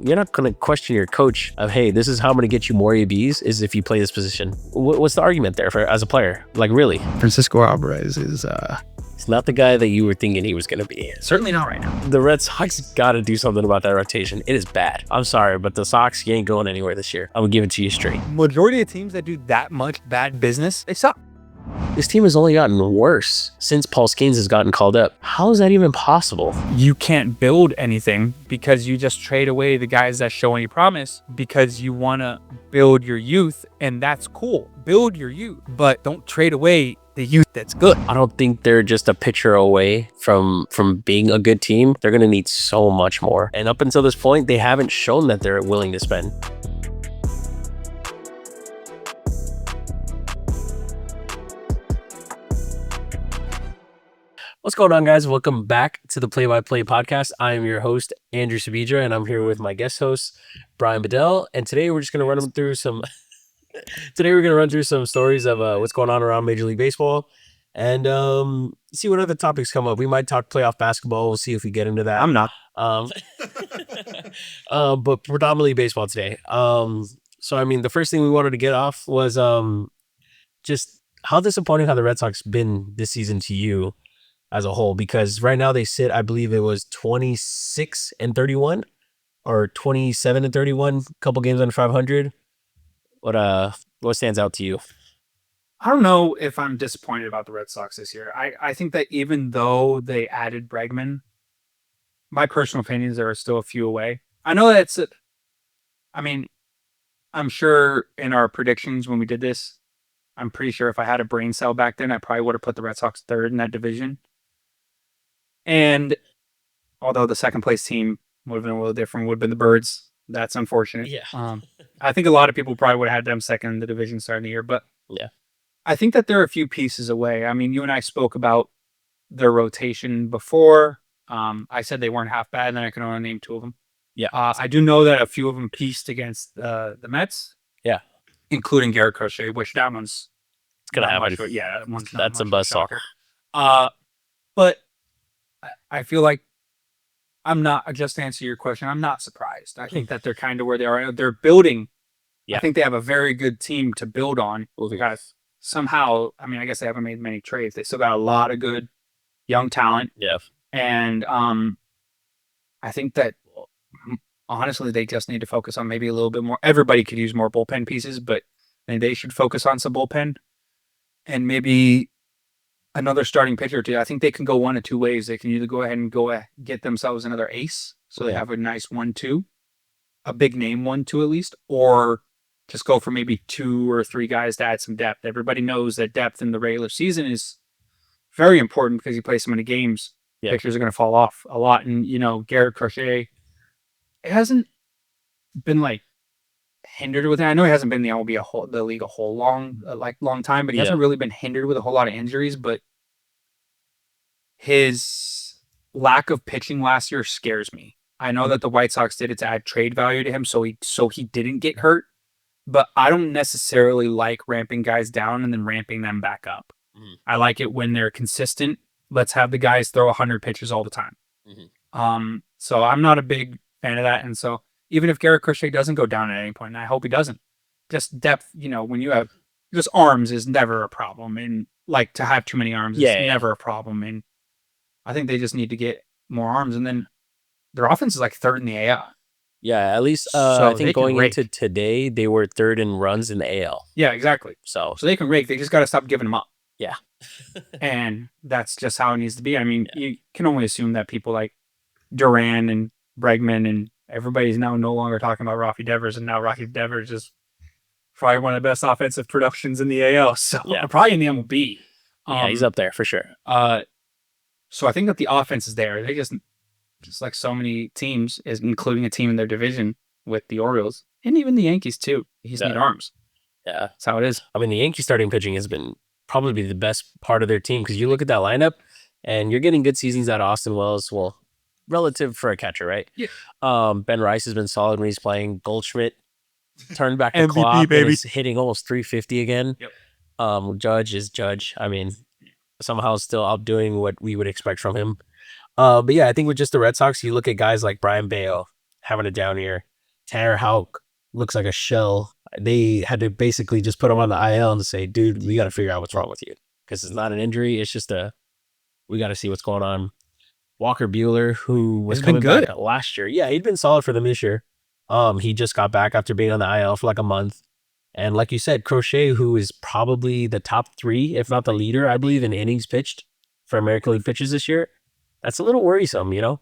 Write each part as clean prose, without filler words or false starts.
you're not going to question your coach of, hey, this is how I'm going to get you more ABs is if you play this position. What's the argument there for as a player? Like, really? Francisco Alvarez is It's not the guy that you were thinking he was going to be. certainly not right now. The Red Sox got to do something about that rotation. It is bad. I'm sorry, but the Sox, you ain't going anywhere this year. I'm going to give it to you straight. Majority of teams that do that much bad business, they suck. This team has only gotten worse since Paul Skenes has gotten called up. How is that even possible? You can't build anything because you just trade away the guys that show any promise because you want to build your youth, and that's cool. Build your youth, but don't trade away the youth that's good. I don't think they're just a pitcher away from being a good team. They're going to need so much more. And up until this point, they haven't shown that they're willing to spend. What's going on, guys? Welcome back to the Play-by-Play podcast. I am your host, Andrew Sabidra, and I'm here with my guest host, Brian Bedell. And today we're just going to run through some stories of what's going on around Major League Baseball and see what other topics come up. We might talk playoff basketball. We'll see if we get into that. I'm not. But predominantly baseball today. So, I mean, the first thing we wanted to get off was just how disappointing have the Red Sox been this season to you as a whole, because right now they sit, I believe it was 26-31 or 27-31, couple games under 500. What stands out to you? I don't know if I'm disappointed about the Red Sox this year. I think that even though they added Bregman, my personal opinion is there are still a few away. I know that's it. I mean, I'm sure in our predictions when we did this, I'm pretty sure if I had a brain cell back then, I probably would have put the Red Sox third in that division. And although the second place team would have been a little different, would have been the Birds. That's unfortunate. Yeah. I think a lot of people probably would have had them second in the division starting the year, but Yeah. I think that there are a few pieces away. I mean, you and I spoke about their rotation before. I said they weren't half bad, and then I can only name two of them. Yeah. I do know that a few of them pieced against the Mets. Yeah. Including Garrett Crochet, which that one's It's going to not happen. much, yeah, that one's not That's a much of buzzsaw. shocker. But I feel like I'm not, just to answer your question, I'm not surprised. I think that they're kind of where they are. They're building. Yeah. I think they have a very good team to build on. Because somehow, I mean, I guess they haven't made many trades. They still got a lot of good young talent. Yeah. And I think that, honestly, they just need to focus on maybe a little bit more. Everybody could use more bullpen pieces, but they should focus on some bullpen and maybe another starting pitcher too. I think they can go one of two ways. They can either go ahead and get themselves another ace, so they have a nice 1-2, a big name 1-2 at least, or just go for maybe 2 or 3 guys to add some depth. Everybody knows that depth in the regular season is very important because you play so many games. Yeah. Pitchers are going to fall off a lot, and Garrett Crochet, it hasn't been like hindered with it. I know he hasn't been in the league a whole long time, but he hasn't really been hindered with a whole lot of injuries. But his lack of pitching last year scares me. I know that the White Sox did it to add trade value to him, so he didn't get hurt. But I don't necessarily like ramping guys down and then ramping them back up. Mm-hmm. I like it when they're consistent. Let's have the guys throw 100 pitches all the time. Mm-hmm. So I'm not a big fan of that, and so even if Garrett Crochet doesn't go down at any point, and I hope he doesn't, just depth, when you have just arms is never a problem. And like to have too many arms is never a problem. And I think they just need to get more arms. And then their offense is like third in the AL. Yeah, at least I think going into today, they were third in runs in the AL. Yeah, exactly. So they can rake. They just got to stop giving them up. Yeah. And that's just how it needs to be. I mean, you can only assume that people like Duran and Bregman and everybody's now no longer talking about Rafi Devers, and now Rafi Devers is probably one of the best offensive productions in the AL. So probably in the MLB. He's up there for sure. So I think that the offense is there. They just like so many teams, including a team in their division with the Orioles and even the Yankees too. He just need arms. Yeah, that's how it is. I mean, the Yankees starting pitching has been probably the best part of their team, because you look at that lineup and you're getting good seasons out of Austin Wells. Well, relative for a catcher, right? Yeah. Ben Rice has been solid when he's playing. Goldschmidt turned back the MVP, clock baby. and is hitting almost 350 again. Yep. Judge is Judge. I mean, somehow still outdoing what we would expect from him. But yeah, I think with just the Red Sox, you look at guys like Brian Bayo having a down year. Tanner Houck looks like a shell. They had to basically just put him on the IL and say, dude, we got to figure out what's wrong with you. Because it's not an injury. It's just we got to see what's going on. Walker Buehler, who was He's been coming good. back last year. Yeah, he'd been solid for them this year. He just got back after being on the IL for like a month. And like you said, Crochet, who is probably the top 3, if not the leader, I believe, in innings pitched for American League pitchers this year. That's a little worrisome, you know?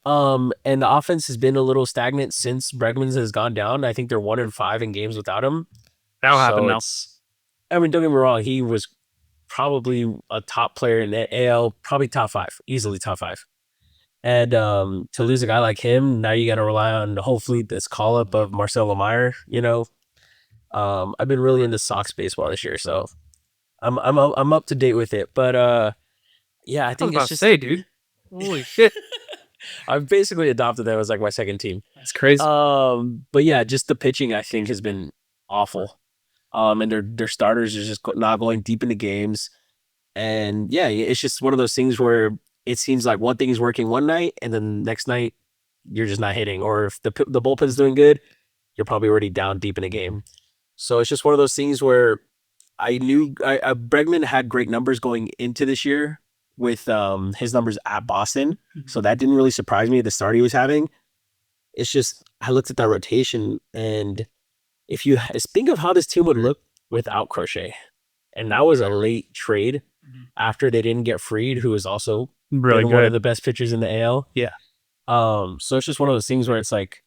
And the offense has been a little stagnant since Bregman's has gone down. I think they're 1-5 in games without him. That'll happen now. I mean, don't get me wrong. He was probably a top player in the AL, probably top 5, easily top 5. And to lose a guy like him, now you got to rely on hopefully this call up of Marcelo Meyer. You know, I've been really into Sox baseball this year, so I'm up to date with it. But yeah, I think I was about to say, dude, holy shit, I've basically adopted them as like my second team. that's crazy. But yeah, just the pitching I think has been awful. And their starters are just not going deep into games. And yeah, it's just one of those things where it seems like one thing is working one night and then next night you're just not hitting. Or if the bullpen's doing good, you're probably already down deep in a game. So it's just one of those things where I knew Bregman had great numbers going into this year with his numbers at Boston. So that didn't really surprise me at the start he was having. It's just, I looked at that rotation, and if you think of how this team would look without Crochet, and that was a late trade after they didn't get Fried, who is also Really one of good. the best pitchers in the AL. Yeah. So it's just one of those things where it's like,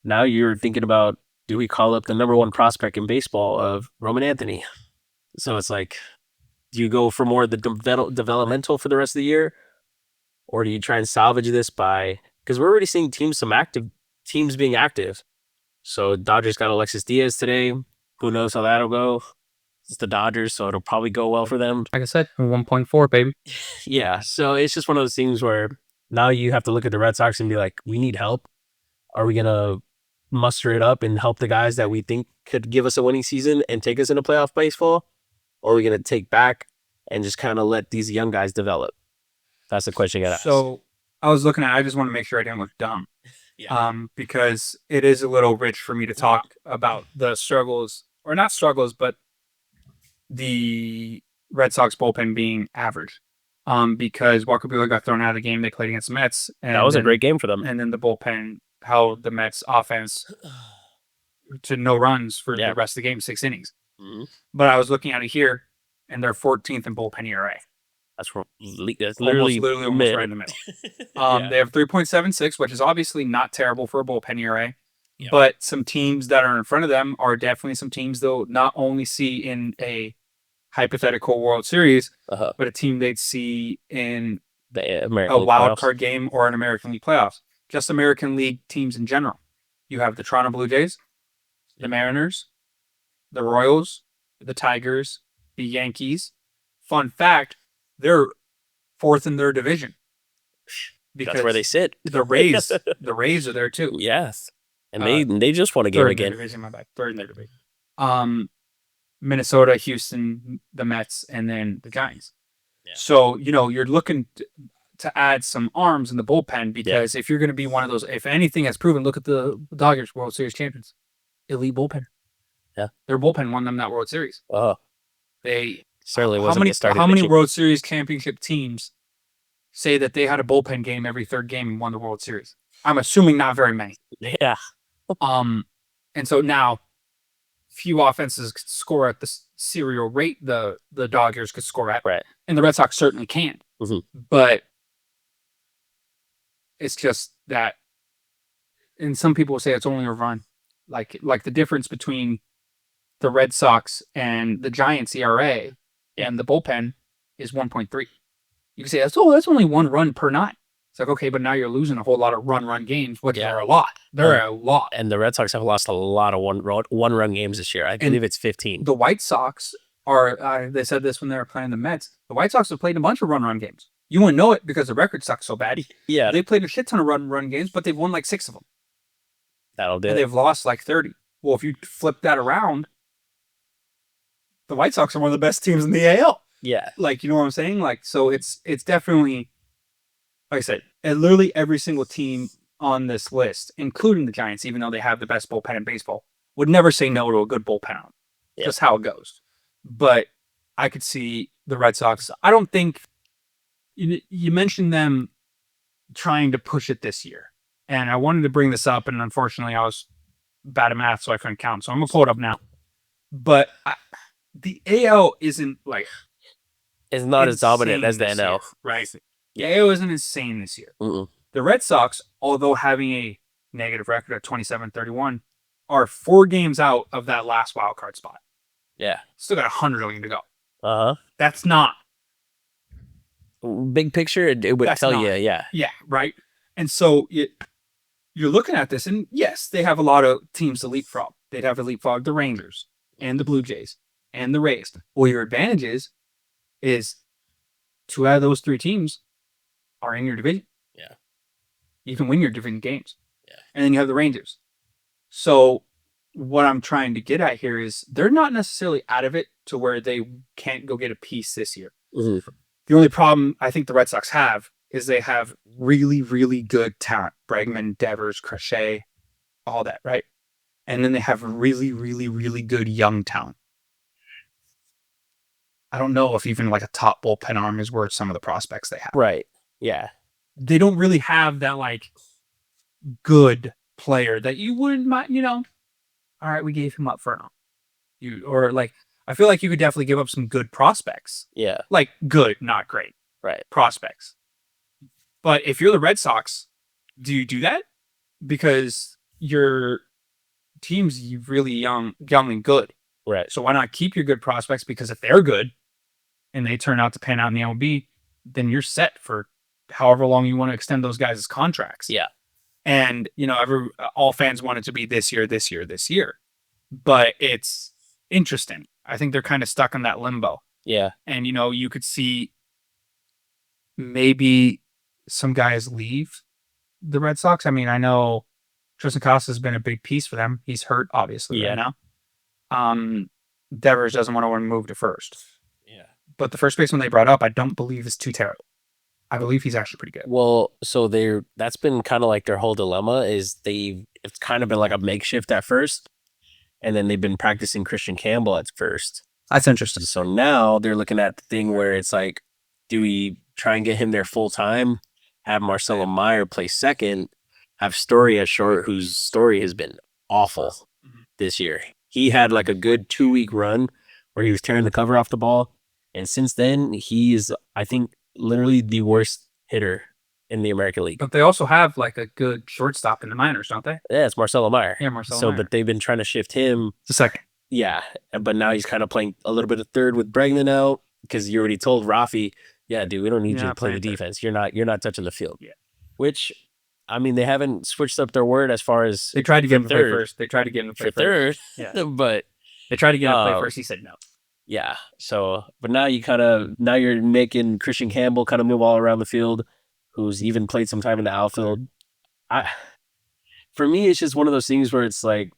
now you're thinking about, do we call up the number 1 prospect in baseball of Roman Anthony? So it's like, do you go for more of the developmental for the rest of the year? Or do you try and salvage this by, because we're already seeing teams being active. So Dodgers got Alexis Diaz today. Who knows how that'll go? It's the Dodgers, so it'll probably go well for them. Like I said, 1.4, baby. Yeah, so it's just one of those things where now you have to look at the Red Sox and be like, we need help. Are we going to muster it up and help the guys that we think could give us a winning season and take us into playoff baseball? Or are we going to take back and just kind of let these young guys develop? That's the question I got to ask. So I was looking at, I just want to make sure I didn't look dumb. Yeah. Because it is a little rich for me to talk about the struggles, or not struggles, but the Red Sox bullpen being average. Because Walker Buehler got thrown out of the game they played against the Mets. And that was a great game for them. And then the bullpen held the Mets offense to no runs for the rest of the game, 6 innings. Mm-hmm. But I was looking at it here, and they're 14th in bullpen ERA. That's literally almost right in the middle. They have 3.76, which is obviously not terrible for a bullpen ERA. Yeah. But some teams that are in front of them are definitely some teams they'll not only see in a hypothetical World Series, but a team they'd see in the American a League wild playoffs. Card game or an American League playoffs. Just American League teams in general. You have the Toronto Blue Jays, the Mariners, the Royals, the Tigers, the Yankees. Fun fact, they're 4th in their division. Because that's where they sit. The Rays are there too. Yes. And they just won a game again. Division, my bad. 3rd in their division. Minnesota, Houston, the Mets, and then the Giants. Yeah. So, you're looking to add some arms in the bullpen because if you're going to be one of those, if anything has proven, look at the Dodgers, World Series champions. Elite bullpen. Yeah. Their bullpen won them that World Series. Oh. They certainly wasn't the start. How many World Series championship teams say that they had a bullpen game every 3rd game and won the World Series? I'm assuming not very many. Yeah. And so now few offenses could score at the serial rate the Dodgers could score at. Right. And the Red Sox certainly can. Mm-hmm. But it's just that, and some people will say it's only a run. Like the difference between the Red Sox and the Giants ERA and the bullpen is 1.3. You can say that's only 1 run per night. It's like, okay, but now you're losing a whole lot of run games, which are a lot. They're a lot. And the Red Sox have lost a lot of one run games this year. I believe it's 15. The White Sox are, they said this when they were playing the Mets, the White Sox have played a bunch of run games. You wouldn't know it because the record sucks so bad. Yeah. They played a shit ton of run games, but they've won like 6 of them. That'll do and it. They've lost like 30. Well, if you flip that around, the White Sox are one of the best teams in the AL. Yeah. Like, you know what I'm saying? Like, so it's definitely, like I said, and literally every single team on this list, including the Giants, even though they have the best bullpen in baseball, would never say no to a good bullpen out. Yeah. Just how it goes. But I could see the Red Sox. I don't think you mentioned them trying to push it this year. And I wanted to bring this up, and unfortunately I was bad at math, so I couldn't count. So I'm going to pull it up now. But the AL isn't like... It's not as dominant as the NL. Year, right? The AL isn't insane this year. Mm-mm. The Red Sox, although having a negative record at 27-31, are 4 games out of that last wild card spot. Yeah. Still got 100 million to go. Uh-huh. That's not... Big picture, it would tell you, yeah. Yeah, right? And so you're looking at this, and yes, they have a lot of teams to leapfrog. They'd have to leapfrog the Rangers and the Blue Jays and the Rays. Well, your advantage is 2 out of those 3 teams are in your division. Yeah. You can win your division games. Yeah. And then you have the Rangers. So what I'm trying to get at here is they're not necessarily out of it to where they can't go get a piece this year. Mm-hmm. The only problem I think the Red Sox have is they have really, really good talent. Bregman, Devers, Crochet, all that, right? And then they have really, really, really good young talent. I don't know if even like a top bullpen arm is worth some of the prospects they have. Right. Yeah. They don't really have that like good player that you wouldn't mind, all right, we gave him up for now. I feel like you could definitely give up some good prospects. Yeah. Like good, not great. Right. Prospects. But if you're the Red Sox, do you do that? Because your team's really young and good. Right. So why not keep your good prospects? Because if they're good and they turn out to pan out in the MLB, then you're set for however long you want to extend those guys' contracts. Yeah. And, all fans want it to be this year. But it's interesting. I think they're kind of stuck in that limbo. Yeah. And, you could see maybe some guys leave the Red Sox. I mean, I know Tristan Costa has been a big piece for them. He's hurt, obviously, right now. Devers doesn't want to move to first. Yeah. But the first baseman they brought up, I don't believe is too terrible. I believe he's actually pretty good. Well, so that's been kind of like their whole dilemma is it's kind of been like a makeshift at first. And then they've been practicing Christian Campbell at first. That's interesting. So now they're looking at the thing where it's like, do we try and get him there full time, have Marcelo Meyer play second, have Story at short, whose story has been awful this year. He had like a good 2-week run where he was tearing the cover off the ball. And since then, he is, I think, literally the worst hitter in the American League. But they also have like a good shortstop in the minors, don't they? Yeah, it's Marcelo Meyer. Yeah, Marcelo Meyer. But they've been trying to shift him. It's a second. Yeah, but now he's kind of playing a little bit of third with Bregman out because you already told Rafi, yeah, dude, we don't need you to play the defense. You're not touching the field. Yeah. Which, I mean, they haven't switched up their word as far as they tried to get him to play third. first. They tried to get him to play for third. Yeah. But they tried to get him to play first. He said no. Yeah. So, but now you're making Christian Campbell kind of move all around the field, who's even played some time in the outfield. For me, it's just one of those things where it's like,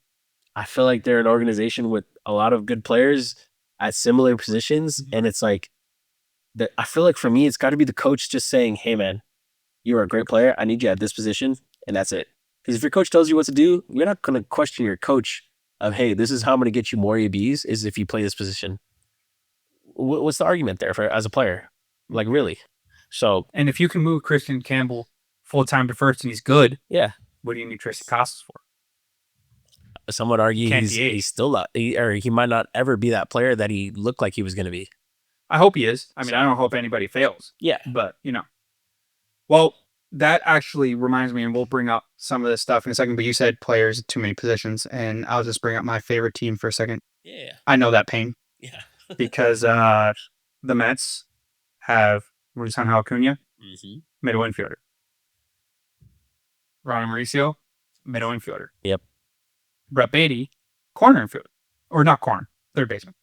I feel like they're an organization with a lot of good players at similar positions. And it's like, I feel like for me, it's got to be the coach just saying, hey, man, you're a great player. I need you at this position. And that's it. Because if your coach tells you what to do, you're not going to question your coach of, hey, this is how I'm going to get you more ABs is if you play this position. What's the argument there as a player? Like, really? So, and if you can move Christian Campbell full time to first and he's good, yeah, what do you need Tristan Costas for? Some would argue he's still not, or he might not ever be that player that he looked like he was going to be. I hope he is. I mean, I don't hope anybody fails. Yeah, but well, that actually reminds me, and we'll bring up some of this stuff in a second. But you said players at too many positions, and I'll just bring up my favorite team for a second. Yeah, I know that pain. Yeah, because the Mets have Ronald Acuna, middle infielder. Ronnie Mauricio, middle infielder. Yep. Brett Beatty, corner infielder. Or not corner, third baseman.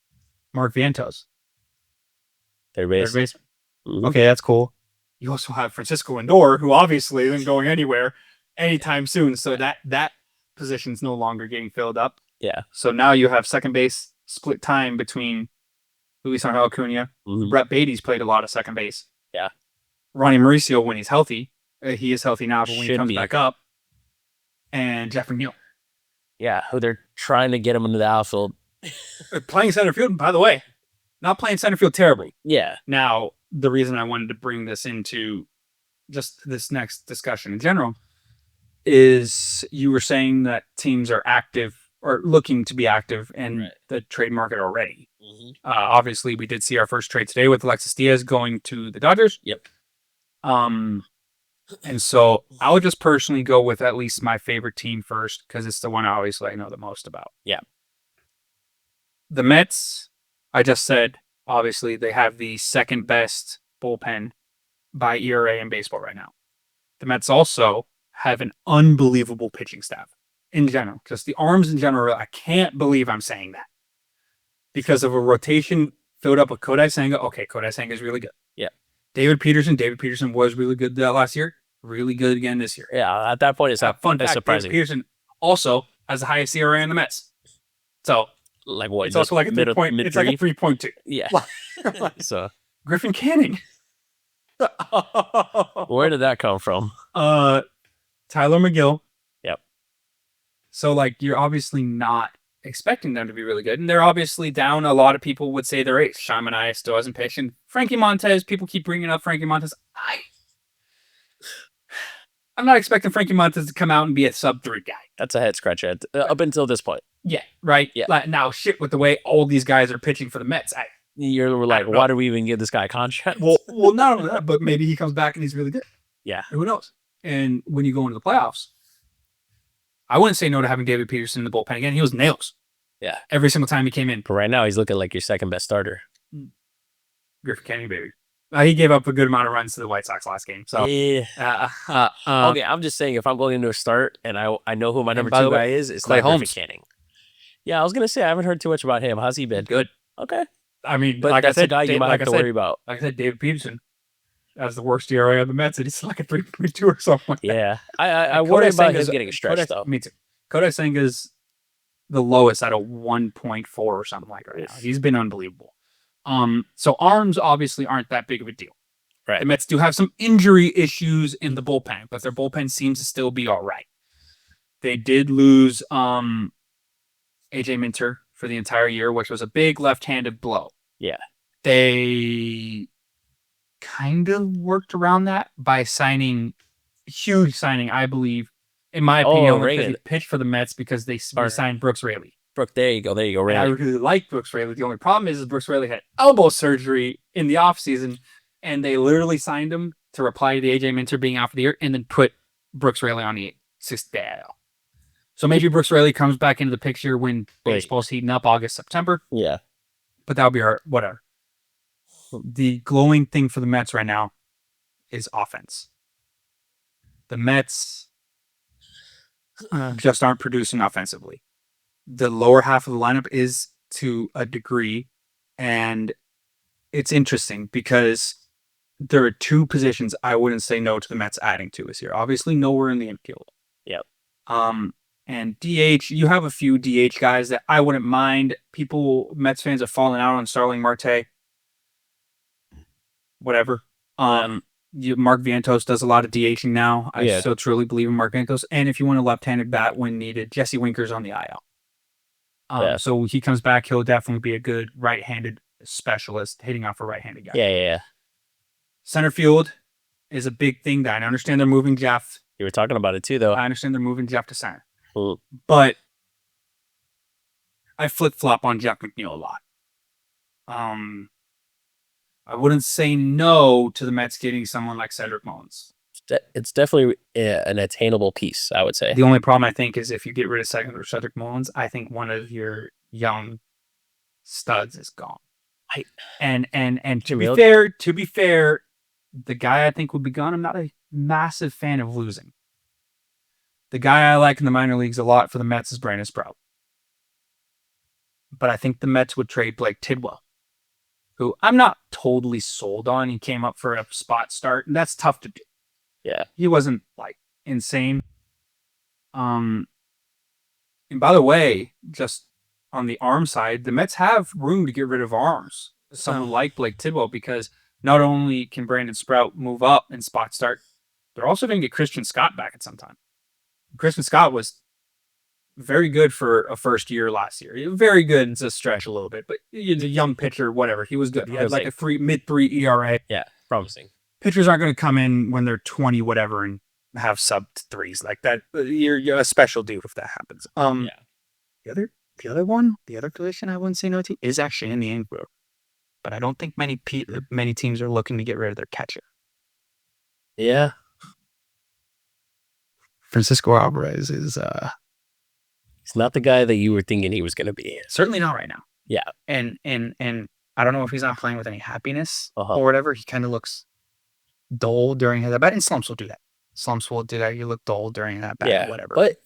Mark Vientos, third baseman. Mm-hmm. Okay, that's cool. You also have Francisco Lindor, who obviously isn't going anywhere anytime soon. So that position's no longer getting filled up. Yeah. So now you have second base split time between Luis Angel Acuna. Brett Beatty's played a lot of second base. Yeah. Ronnie Mauricio, when he's healthy, he is healthy now, but when he comes back up, and Jeff McNeil. Yeah, who they're trying to get him into the outfield. Playing center field, by the way, not playing center field terribly. Yeah. Now, the reason I wanted to bring this into just this next discussion in general is you were saying that teams are active or looking to be active in the trade market already. Mm-hmm. Obviously, we did see our first trade today with Alexis Diaz going to the Dodgers. Yep. And so I would just personally go with at least my favorite team first because it's the one obviously I know the most about. Yeah. The Mets, I just said, obviously they have the second best bullpen by ERA in baseball right now. The Mets also have an unbelievable pitching staff in general. Just the arms in general, I can't believe I'm saying that. Because of a rotation filled up with Kodai Senga. Okay, Kodai Senga is really good. Yeah. David Peterson was really good last year. Really good again this year. Yeah, at that point, it's fun fact, surprising. David Peterson also has the highest ERA in the Mets. So, like what? It's also like a 3-point. It's like a 3.2. Yeah. So Griffin Canning. where did that come from? Tyler McGill. Yep. So like you're obviously not expecting them to be really good, and they're obviously down. A lot of people would say they're ace. Sean Manaea still hasn't pitched, and Frankie Montes. People keep bringing up Frankie Montes. I'm not expecting Frankie Montes to come out and be a sub-3 guy. That's a head scratcher up until this point. Yeah, right. Yeah. Like, now, shit, with the way all these guys are pitching for the Mets, You're like, why do we even give this guy a contract? Well, not only that, but maybe he comes back and he's really good. Yeah. Who knows? And when you go into the playoffs, I wouldn't say no to having David Peterson in the bullpen again. He was nails. Yeah. Every single time he came in. But right now, he's looking like your second best starter. Griffin Canning, baby. He gave up a good amount of runs to the White Sox last game. So yeah. Okay, I'm just saying, if I'm going into a start and I know who my number 2 guy is, it's Clay not Griffin Holmes. Canning. Yeah, I was gonna say I haven't heard too much about him. How's he been? Good. Okay. I mean, But like that's I said, a guy you might have to worry about. Like I said, David Peterson has the worst ERA on the Mets, and he's like a 3.2 or something like that. Yeah. I worry about him getting stretched, though. Me too. Kodai Senga's the lowest at a 1.4 or something like right now. He's been unbelievable. So arms obviously aren't that big of a deal. Right. The Mets do have some injury issues in the bullpen, but their bullpen seems to still be all right. They did lose AJ Minter for the entire year, which was a big left-handed blow. Yeah. They kind of worked around that by signing, huge signing, I believe, in my opinion, because he pitched for the Mets because they signed Brooks Raley. There you go. Raley. I really like Brooks Raley. The only problem is Brooks Raley had elbow surgery in the offseason, and they literally signed him to reply to the AJ Minter being out for the year and then put Brooks Raley on the 6th day. So maybe Brooks Raley comes back into the picture when baseball's heating up August, September. Yeah. But that'll be our whatever. The glowing thing for the Mets right now is offense. The Mets just aren't producing offensively. The lower half of the lineup is to a degree, and it's interesting because there are 2 positions I wouldn't say no to the Mets adding to this year. Obviously, nowhere in the infield. Yep. And DH, you have a few DH guys that I wouldn't mind. Mets fans have fallen out on Starling Marte. Whatever. Mark Vientos does a lot of DHing now. I still truly believe in Mark Vientos. And if you want a left-handed bat when needed, Jesse Winker's on the IL. So he comes back, he'll definitely be a good right-handed specialist hitting off a right-handed guy. Yeah. Center field is a big thing that I understand they're moving Jeff. You were talking about it too, though. I understand they're moving Jeff to center. Ooh. But I flip-flop on Jeff McNeil a lot. I wouldn't say no to the Mets getting someone like Cedric Mullins. It's definitely an attainable piece, I would say. The only problem I think is if you get rid of Cedric Mullins, I think one of your young studs is gone. And to be fair, the guy I think would be gone. I'm not a massive fan of losing. The guy I like in the minor leagues a lot for the Mets is Brandon Sprout. But I think the Mets would trade Blake Tidwell, who I'm not totally sold on. He came up for a spot start, and that's tough to do. Yeah. He wasn't like insane. And by the way, just on the arm side, the Mets have room to get rid of arms. Someone like Blake Tidwell, because not only can Brandon Sprout move up and spot start, they're also going to get Christian Scott back at some time. Christian Scott was very good for a first year last year. Very good is a stretch a little bit, but he's a young pitcher, whatever. He was good. He had like a mid-3 ERA. Yeah, promising. Pitchers aren't going to come in when they're 20 whatever and have sub threes like that. You're a special dude if that happens. Yeah. The other position I wouldn't say no to is actually in the infield, but I don't think many teams are looking to get rid of their catcher. Yeah. Francisco Alvarez is He's not the guy that you were thinking he was going to be. certainly not right now. Yeah. And I don't know if he's not playing with any happiness Uh-huh. or whatever. He kind of looks dull during his at bat, and slumps will do that. Slumps will do that. You look dull during that bat, Yeah. whatever. But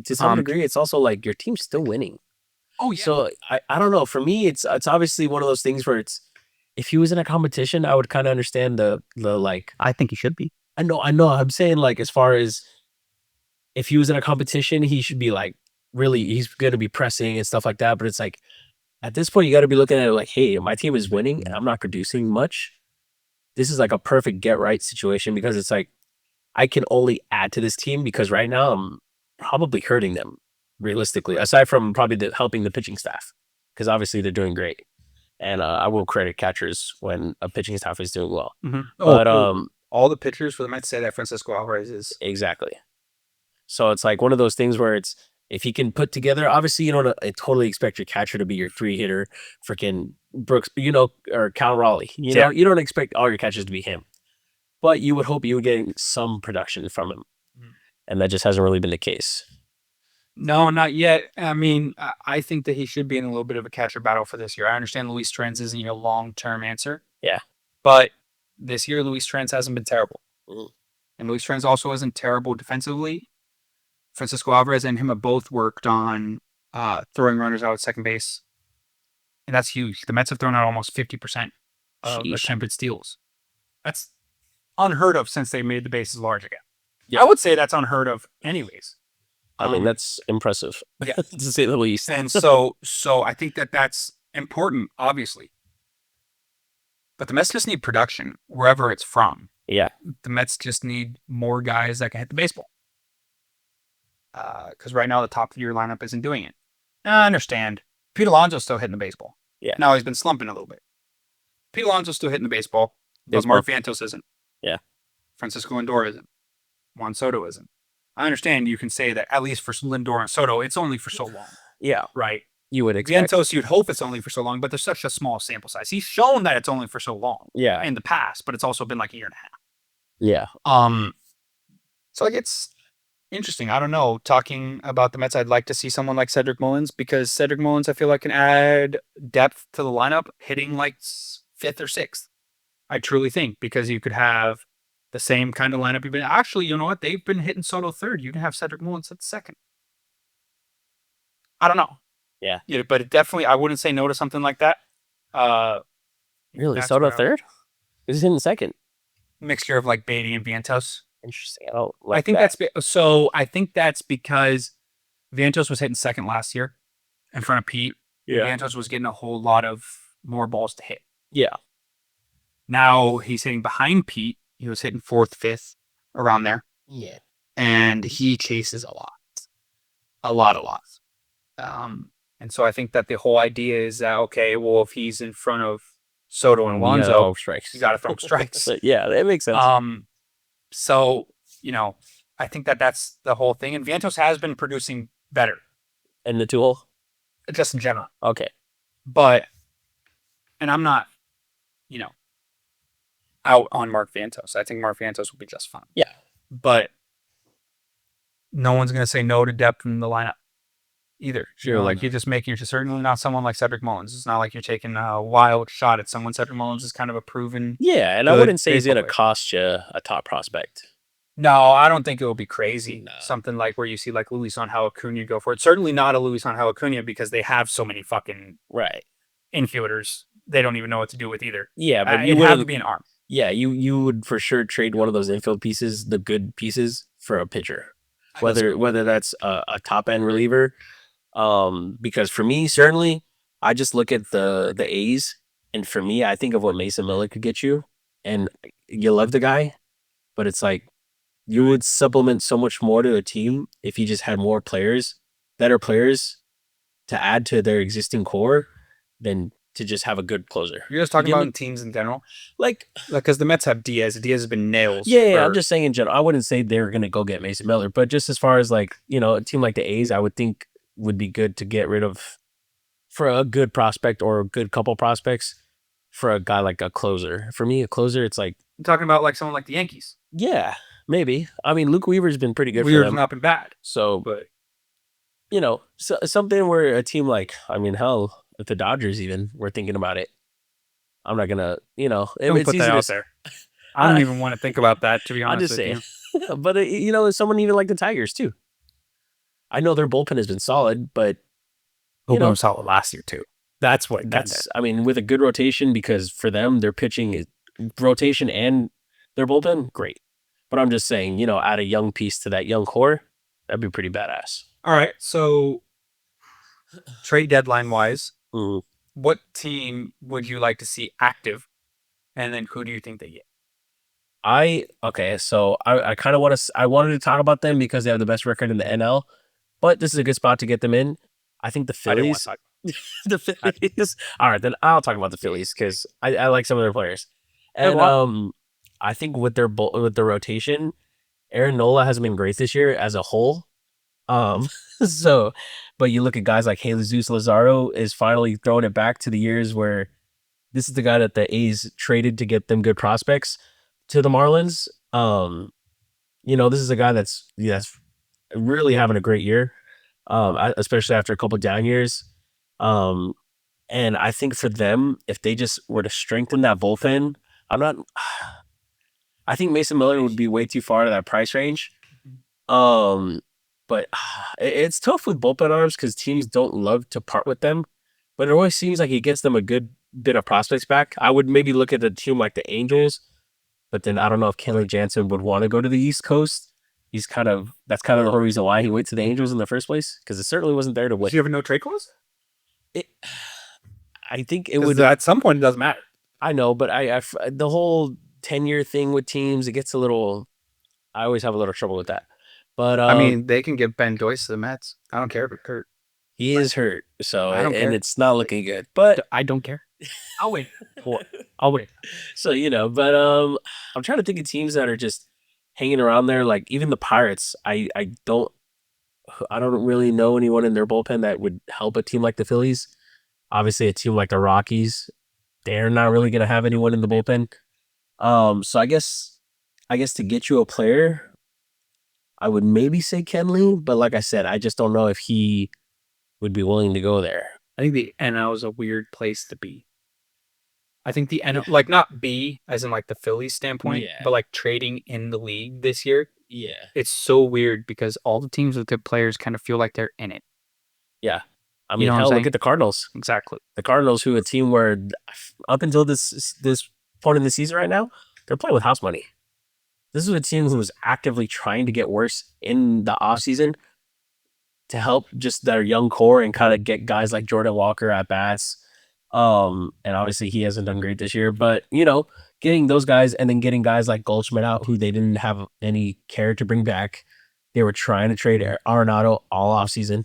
to some degree, it's also like your team's still winning. oh yeah, So I don't know. For me, it's obviously one of those things where it's, if he was in a competition, I would kind of understand the like. I think he should be. I know. I'm saying, like, as far as if he was in a competition, he should be like, really, he's going to be pressing and stuff like that. But it's like, at this point, you got to be looking at it like, hey, my team is winning and I'm not producing much. This is like a perfect get right situation, because it's like, I can only add to this team, because right now I'm probably hurting them realistically, aside from probably helping the pitching staff, because obviously they're doing great. And I will credit catchers when a pitching staff is doing well. But all the pitchers for the Mets say that Francisco Alvarez is exactly. So it's like one of those things where it's, if he can put together, obviously you don't totally expect your catcher to be your 3-hitter, freaking Brooks, or Cal Raleigh. You don't expect all your catchers to be him, but you would hope you would get some production from him, and that just hasn't really been the case. No, not yet. I mean, I think that he should be in a little bit of a catcher battle for this year. I understand Luis Trentz isn't your long-term answer. Yeah. But this year, Luis Trentz hasn't been terrible. Mhm. And Luis Trentz also isn't terrible defensively. Francisco Alvarez and him have both worked on throwing runners out at second base. And that's huge. The Mets have thrown out almost 50% of attempted steals. That's unheard of since they made the bases large again. Yeah. I would say that's unheard of anyways. I mean, that's impressive, yeah. to say the least. And so I think that that's important, obviously. But the Mets just need production wherever it's from. Yeah. The Mets just need more guys that can hit the baseball. Because right now the top of your lineup isn't doing it. Now, I understand. Pete Alonso's still hitting the baseball. Yeah. Now he's been slumping a little bit. Pete Alonso's still hitting the baseball, but Mark Vientos isn't. Yeah. Francisco Lindor isn't. Juan Soto isn't. I understand you can say that, at least for Lindor and Soto, it's only for so long. Yeah. Right? You would expect. Vientos, you'd hope it's only for so long, but there's such a small sample size. He's shown that it's only for so long. Yeah. In the past, but it's also been like a year and a half. Yeah. So like it's interesting. I don't know. Talking about the Mets, I'd like to see someone like Cedric Mullins, because Cedric Mullins, I feel like, can add depth to the lineup, hitting like 5th or 6th. I truly think, because you could have the same kind of lineup you've been. Actually, you know what? They've been hitting Soto 3rd. You can have Cedric Mullins at 2nd. I don't know. Yeah. But it definitely, I wouldn't say no to something like that. Really, That's Soto what I- 3rd? He's in 2nd. Mixture of like Beatty and Vientos. Interesting. I don't like I think that. I think that's because Vientos was hitting 2nd last year in front of Pete. Yeah. Vientos was getting a whole lot of more balls to hit. Yeah. Now he's hitting behind Pete. He was hitting 4th, 5th, around there. Yeah. And he chases a lot. A lot. And so I think that the whole idea is that, okay, well, if he's in front of Soto and Alonso, strikes. you got to throw him strikes. Yeah, that makes sense. So, I think that that's the whole thing. And Vientos has been producing better, And the 2-hole? just in general. Okay. But, and I'm not, out on Mark Vientos. I think Mark Vientos will be just fine. Yeah. But no one's going to say no to depth in the lineup either. Sure. Like you're certainly not someone like Cedric Mullins. It's not like you're taking a wild shot at someone. Cedric Mullins is kind of a proven. Yeah, and I good wouldn't say he's baseball going to player. cost you a top prospect. No, I don't think it will be crazy. No. Something like where you see like Luis Angel Acuna go for it. Certainly not a Luis Angel Acuna, because they have so many fucking Right. infielders. They don't even know what to do with either. Yeah, but It have to be an arm. Yeah, you would for sure trade one of those infield pieces, the good pieces, for a pitcher. Whether that's a top end reliever. Because for me, certainly, I just look at the A's, and for me, I think of what Mason Miller could get you, and you love the guy, but it's like, you would supplement so much more to a team if you just had more players, better players to add to their existing core than to just have a good closer. You're just talking You get about me? in teams in general, Like, because the Mets have Diaz. Diaz has been nails. yeah, I'm for- just saying in general. I wouldn't say they're gonna go get Mason Miller, but just as far as like, a team like the A's, I would think would be good to get rid of for a good prospect or a good couple prospects for a guy like a closer. For me, a closer, it's like, I'm talking about like someone like the Yankees. yeah, maybe. I mean, Luke Weaver's been pretty good for Weird them. not been bad, So, but something where a team like, I mean, hell, if the Dodgers even were thinking about it, I'm not gonna, don't it's put easy that to out there. I don't even want to think about that, to be I'm honest just with saying. you. But someone even like the Tigers too. I know their bullpen has been solid, but Hope was solid last year too. That's what I mean, with a good rotation, because for them, their pitching is rotation and their bullpen, great. But I'm just saying, add a young piece to that young core, that'd be pretty badass. All right, so trade deadline wise, Mhm. what team would you like to see active, and then who do you think they get? So I kind of I wanted to talk about them because they have the best record in the NL, but this is a good spot to get them in. I think the I didn't want Phillies, to talk. the Phillies. All right, then I'll talk about the Phillies because I like some of their players, and well- I think with with the rotation, Aaron Nola hasn't been great this year as a whole. So, but you look at guys like Jesus Lazaro is finally throwing it back to the years where this is the guy that the A's traded to get them good prospects to the Marlins. This is a guy that's really having a great year, especially after a couple down years. Um, and I think for them, if they just were to strengthen that bullpen, I'm not. I think Mason Miller would be way too far to that price range. But it's tough with bullpen arms because teams don't love to part with them. But it always seems like he gets them a good bit of prospects back. I would maybe look at a team like the Angels, but then I don't know if Kenley Jansen would want to go to the East Coast. That's kind of the whole reason why he went to the Angels in the first place, because it certainly wasn't there to win. Do you have no trade clause? I think it would. Because at some point it doesn't matter. I know, but the whole 10-year thing with teams, it gets a little. I always have a little trouble with that. But I mean, they can give Ben Joyce to the Mets. I don't care if it's Kurt. he is hurt, so I don't care. it's not looking good. But I don't care. I'll wait. I'll wait. so but I'm trying to think of teams that are just hanging around there. Like even the Pirates, I don't really know anyone in their bullpen that would help a team like the Phillies. Obviously, a team like the Rockies, they're not really gonna have anyone in the bullpen. So I guess to get you a player, I would maybe say Kenley, but like I said, I just don't know if he would be willing to go there. I think the NL is a weird place to be. I think the NL, like not be as in like the Phillies standpoint, Yeah. but like trading in the league this year, Yeah. it's so weird because all the teams with good players kind of feel like they're in it. Yeah. I You mean, know what I'm hell, look saying? at the Cardinals. Exactly. The Cardinals, who a team where up until this point in the season right now, they're playing with house money. This is a team who was actively trying to get worse in the offseason to help just their young core and kind of get guys like Jordan Walker at bats. And obviously he hasn't done great this year, but getting those guys and then getting guys like Goldschmidt out who they didn't have any care to bring back. They were trying to trade Arenado all offseason.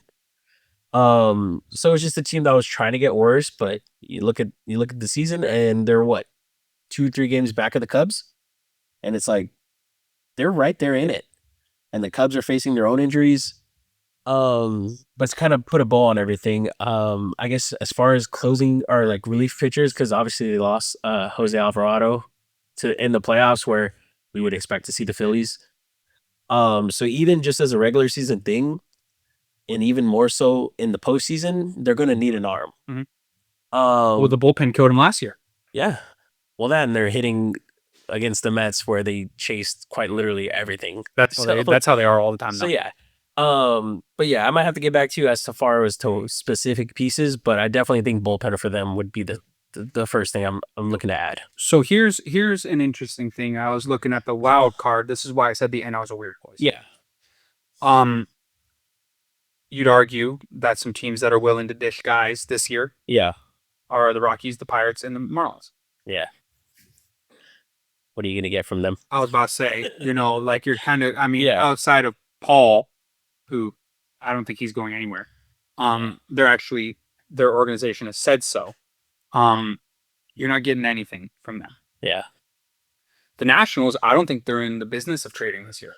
So it's just a team that was trying to get worse, but you look at the season and they're what, 2-3 games back of the Cubs, and it's like they're right there in it, and the Cubs are facing their own injuries. But it's kind of put a bow on everything. I guess as far as closing or like relief pitchers, because obviously they lost Jose Alvarado to in the playoffs, where we would expect to see the Phillies. So even just as a regular season thing, and even more so in the postseason, they're going to need an arm. Mhm. Well, the bullpen killed him last year. Yeah. Well, then they're hitting against the Mets where they chased quite literally everything. That's how they are all the time. So now. yeah. But yeah, I might have to get back to you as far as to specific pieces, but I definitely think bullpen for them would be the first thing I'm looking to add. So here's an interesting thing. I was looking at the wild card. This is why I said the NL is a weird place. Yeah. You'd argue that some teams that are willing to dish guys this year Yeah. are the Rockies, the Pirates, and the Marlins. Yeah. What are you gonna get from them? I was about to say, like you're kind of, I mean, Yeah. outside of Paul, who I don't think he's going anywhere. Their organization has said so. You're not getting anything from them. Yeah, The Nationals, I don't think they're in the business of trading this year.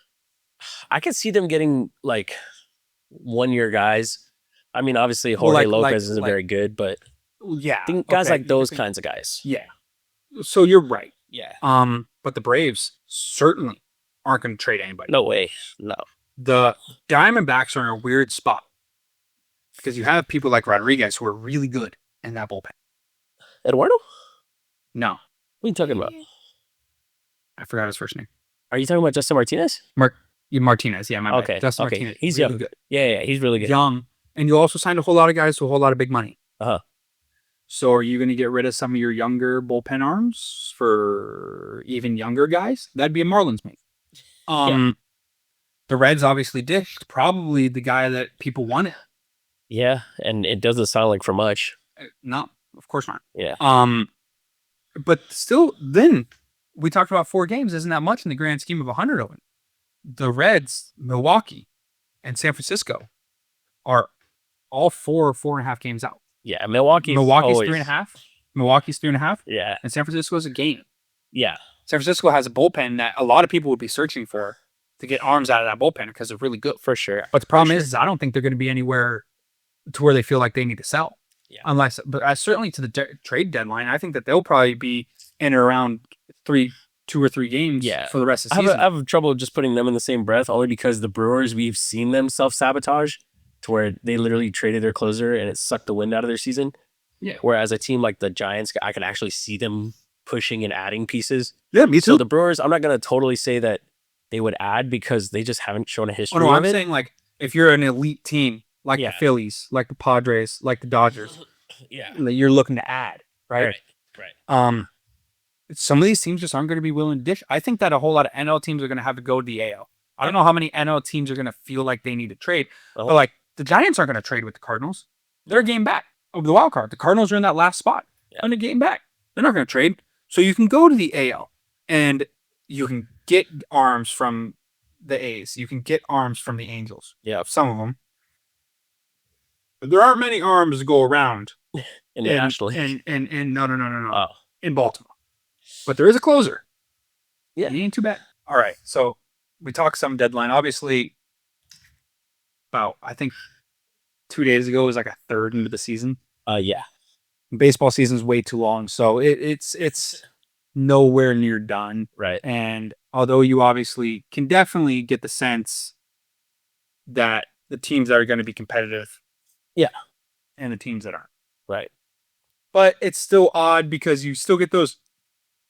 I could see them getting like 1-year guys. I mean, obviously Well, Jorge like- Lopez like- isn't like- very good, but Yeah. I think guys okay, like those you think- kinds of guys. Yeah. So you're right. Yeah. But the Braves certainly aren't going to trade anybody. No way. No. The Diamondbacks are in a weird spot because you have people like Rodriguez who are really good in that bullpen. Eduardo? No, What are you talking about? I forgot his first name. Are you talking about Justin Martinez? Martinez. Yeah, my bad. Okay. Justin Okay. Martinez. He's really young. good. Yeah, he's really good. Young. And you also signed a whole lot of guys to a whole lot of big money. Uh-huh. So are you going to get rid of some of your younger bullpen arms for even younger guys? That'd be a Marlins move. The Reds obviously dished probably the guy that people wanted. Yeah, and it doesn't sound like for much. No, of course not. Yeah. But still, then we talked about 4 games. Isn't that much in the grand scheme of 100 of it? The Reds, Milwaukee, and San Francisco are all 4.5 games out. Yeah, Milwaukee's Milwaukee's always, 3.5. Milwaukee's 3.5, Yeah. and San Francisco's a game. Yeah. San Francisco has a bullpen that a lot of people would be searching for to get arms out of that bullpen because they're really good. For sure. But the problem is I don't think they're going to be anywhere to where they feel like they need to sell. Yeah. But certainly to the trade deadline, I think that they'll probably be in or around 2 or 3 games Yeah. for the rest of the I season. have trouble just putting them in the same breath, only because the Brewers, we've seen them self-sabotage to where they literally traded their closer and it sucked the wind out of their season. Yeah. Whereas a team like the Giants, I could actually see them pushing and adding pieces. Yeah, me So the Brewers, I'm not going to totally say that they would add because they just haven't shown a history Oh, no, of I'm it. saying like if you're an elite team like Yeah. the Phillies, like the Padres, like the Dodgers, Yeah. that you're looking to add, right? Right. Some of these teams just aren't going to be willing to dish. I think that a whole lot of NL teams are going to have to go to the AL. I don't know how many NL teams are going to feel like they need to trade, Oh. but like the Giants aren't going to trade with the Cardinals. They're a game back of the wild card. The Cardinals are in that last spot. Yeah. And a game back. They're not going to trade. So you can go to the AL and you can get arms from the A's. You can get arms from the Angels. Yeah. Some of them. But there aren't many arms to go around Internationally. no. Oh. In Baltimore. But there is a closer. Yeah. It ain't too bad. All right. So we talked some deadline. Obviously, about, I think 2 days ago was like a third into the season. Yeah. Baseball season's way too long. So it's nowhere near done. Right. And although you obviously can definitely get the sense that the teams that are going to be competitive. Yeah. And the teams that aren't. Right. But it's still odd because you still get those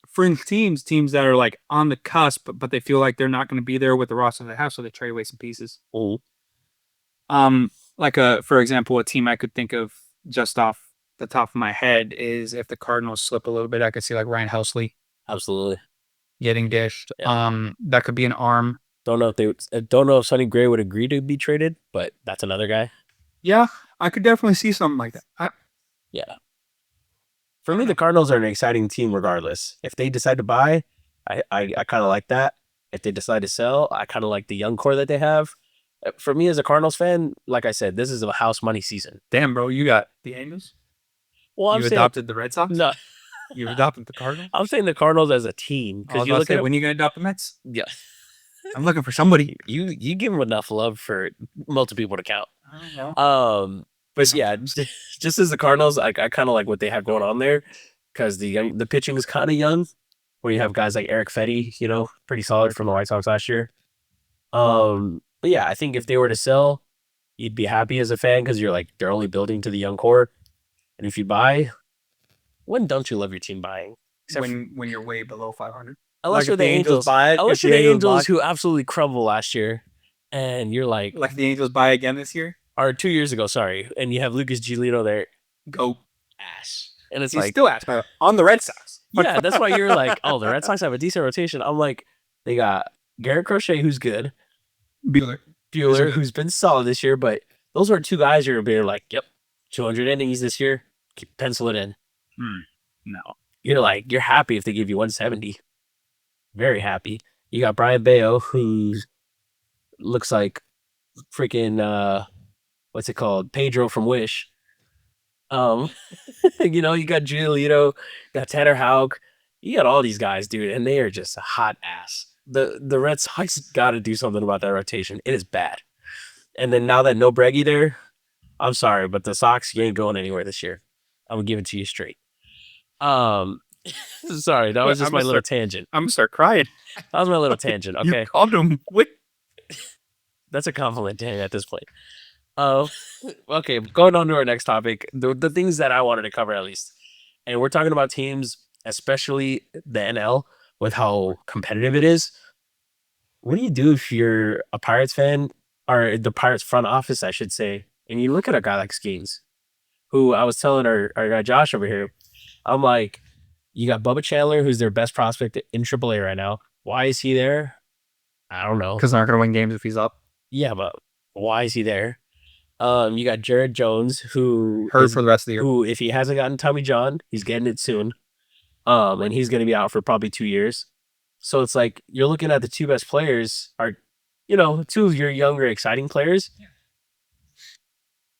fringe teams that are like on the cusp, but they feel like they're not going to be there with the roster they have, so they trade away some pieces. Ooh. For example, a team I could think of just off the top of my head is if the Cardinals slip a little bit, I could see like Ryan Helsley Absolutely. getting dished. Yeah. That could be an arm. Don't know if Sonny Gray would agree to be traded, but that's another guy. Yeah, I could definitely see something like that. Yeah. For me, the Cardinals are an exciting team regardless. If they decide to buy, I kind of like that. If they decide to sell, I kind of like the young core that they have. For me as a Cardinals fan, like I said, this is a house money season. Damn, bro, you got the Angels? Well, You adopted the Red Sox? No, You adopted the Cardinals? I'm saying the Cardinals as a team I was because you about to look say, at when are you going to adopt the Mets? yeah, I'm looking for somebody. you give them enough love for multiple people to count. I don't know. But yeah, just as the Cardinals, I kind of like what they have going on there because the pitching is kind of young. Where you have guys like Eric Fetty, pretty solid from the White Sox last year. But yeah, I think if they were to sell, you'd be happy as a fan because you're like they're only building to the young core. And if you buy, when don't you love your team buying? Except When you're way below 500. unless Like you're if the the Angels Angels, buy it, unless if you're the the Angels Angels buy- who absolutely crumbled last year, and you're like, Like the Angels buy again this year? or 2 years ago, sorry, and you have Lucas Giolito there, Go. ass, and it's He's like, still asked on the Red Sox. yeah, that's why you're like, oh, the Red Sox have a decent rotation. I'm like, they got Garrett Crochet, who's good, Bueller. Bueller, who's been solid this year, but those are 2 guys you're being like, yep, 200 innings this year, pencil it in. No. You're like, you're happy if they give you 170. Very happy. You got Brian Bayo, who looks like freaking what's it called? Pedro from Wish. Um, you got Giolito, got Tanner Houck, you got all these guys, dude, and they are just a hot ass. The Red Sox got to do something about that rotation. It is bad. And then now that no Breggy there, I'm sorry, but the Sox, you ain't going anywhere this year. I'm gonna give it to you straight. Um, sorry, that was just my little tangent. I'm gonna start crying. That was my little tangent. Okay, You called him. What? that's a compliment Dan, at this point. Okay, going on to our next topic, the things that I wanted to cover at least, and we're talking about teams, especially the NL, with how competitive it is. What do you do if you're a Pirates fan, or the Pirates front office, I should say, and you look at a guy like Skenes, who I was telling our guy Josh over here, I'm like, you got Bubba Chandler, who's their best prospect in AAA right now. Why is he there? I don't know. Because they're not gonna win games if he's up. Yeah, but why is he there? You got Jared Jones, who Hurt for the rest of the year. who, if he hasn't gotten Tommy John, he's getting it soon. And he's going to be out for probably 2 years. So it's like you're looking at the two best players are, two of your younger, exciting players. Yeah.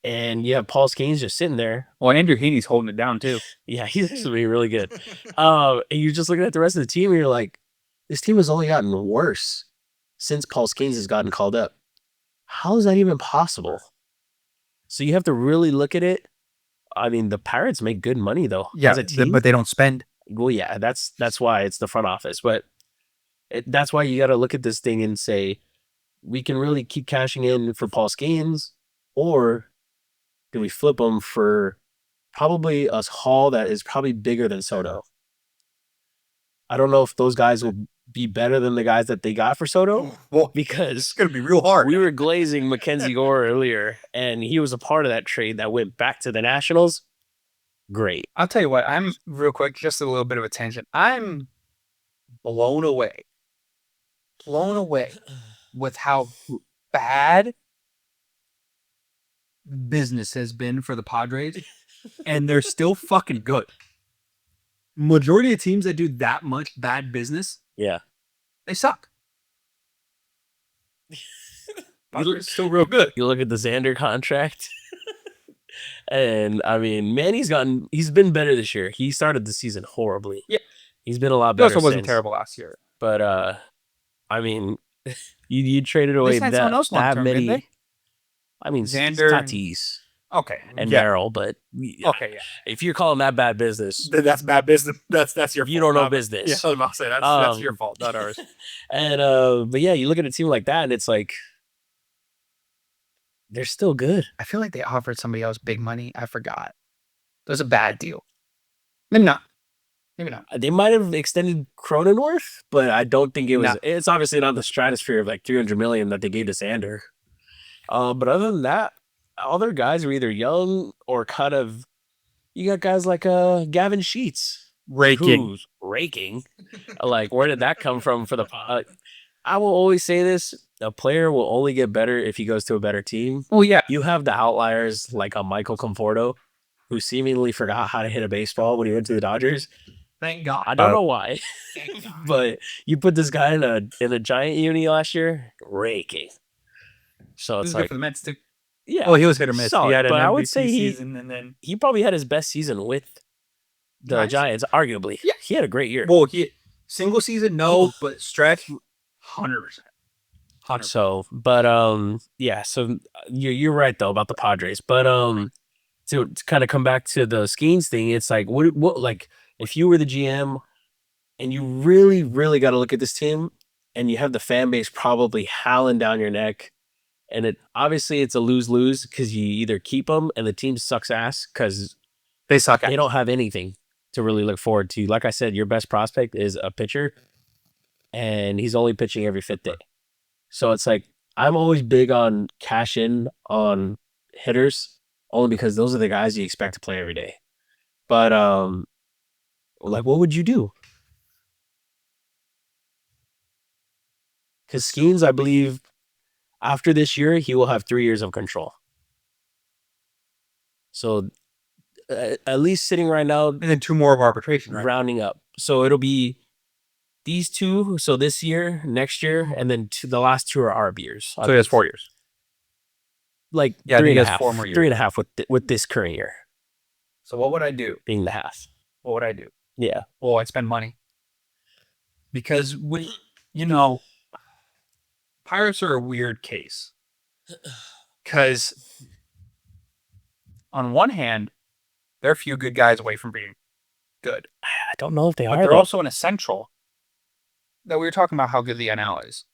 And you have Paul Skenes just sitting there. Well, Andrew Heaney's holding it down too. Yeah, he's actually really good. And you're just looking at the rest of the team, and you're like, this team has only gotten worse since Paul Skenes has gotten called up. How is that even possible? So you have to really look at it. I mean, the Pirates make good money though. Yeah, as a team. but they don't spend. Well, yeah, that's why it's the front office. But that's why you got to look at this thing and say, we can really keep cashing in for Paul Skenes, or do we flip them for probably a haul that is probably bigger than Soto? I don't know if those guys will be better than the guys that they got for Soto. Well, because it's gonna be real hard. we were glazing Mackenzie Gore earlier, and he was a part of that trade that went back to the Nationals. Great. I'll tell you what. I'm real quick. Just a little bit of a tangent. I'm blown away with how bad business has been for the Padres, and they're still fucking good. Majority of teams that do that much bad business, Yeah. they suck. Padres still real good. You look at the Xander contract, and I mean, man, he's been better this year. He started the season horribly. Yeah. He's been a lot He better. also wasn't since. terrible last year. But I mean, you traded away signed someone else that long-term, many. didn't they? I mean, Xander Tatis Okay. and yeah. Merrill, but Okay, yeah. if you're calling that bad business, That's bad business. That's your fault. you don't know not- business. Yeah, I was about to say that's your fault, not ours. And but yeah, you look at a team like that, and it's like they're still good. I feel like they offered somebody else big money. I forgot. It was a bad deal. Maybe not. Maybe not. They might have extended Cronenworth, but I don't think it was. No. It's obviously not the stratosphere of like 300 million that they gave to Xander. But other than that, all their guys are either young or kind of. You got guys like Gavin Sheets, who's raking. Like, where did that come from for the? I will always say this: a player will only get better if he goes to a better team. Well, yeah. You have the outliers like a Michael Conforto, who seemingly forgot how to hit a baseball when he went to the Dodgers. Thank God. I don't know why, but you put this guy in a giant uni last year, raking. So This it's is good like, for the Mets too. yeah, Oh, he was hit or miss. solid, He had an but I would MVP say season and then he probably had his best season with the Giants, arguably. Yeah. He had a great year. he single season, but stretch 100%. So, but yeah. So you're right though about the Padres, but to kind of come back to the Skenes thing, it's like what like if you were the GM and you really really got to look at this team, and you have the fan base probably howling down your neck, and it's a lose-lose because you either keep them and the team sucks ass because They suck. they don't have anything to really look forward to. Like I said, your best prospect is a pitcher, and he's only pitching every fifth day. So it's like I'm always big on cash in on hitters, only because those are the guys you expect to play every day. But like, what would you do? Because Skenes, I believe, after this year, he will have 3 years of control. So at least sitting right now, And then 2 more of arbitration, right? rounding up. So it'll be these two. So this year, next year, and then the last two are our years. So he has 4 years. Like Yeah, I three think and he a has half, 4 more years. 3.5 with this current year So what would I do? being the half. What would I do? Yeah. Well, I'd spend money. Because Pirates are a weird case. Because on one hand, they're a few good guys away from being good. I don't know if they But are. they're Though. also in a central that we were talking about how good the NL is.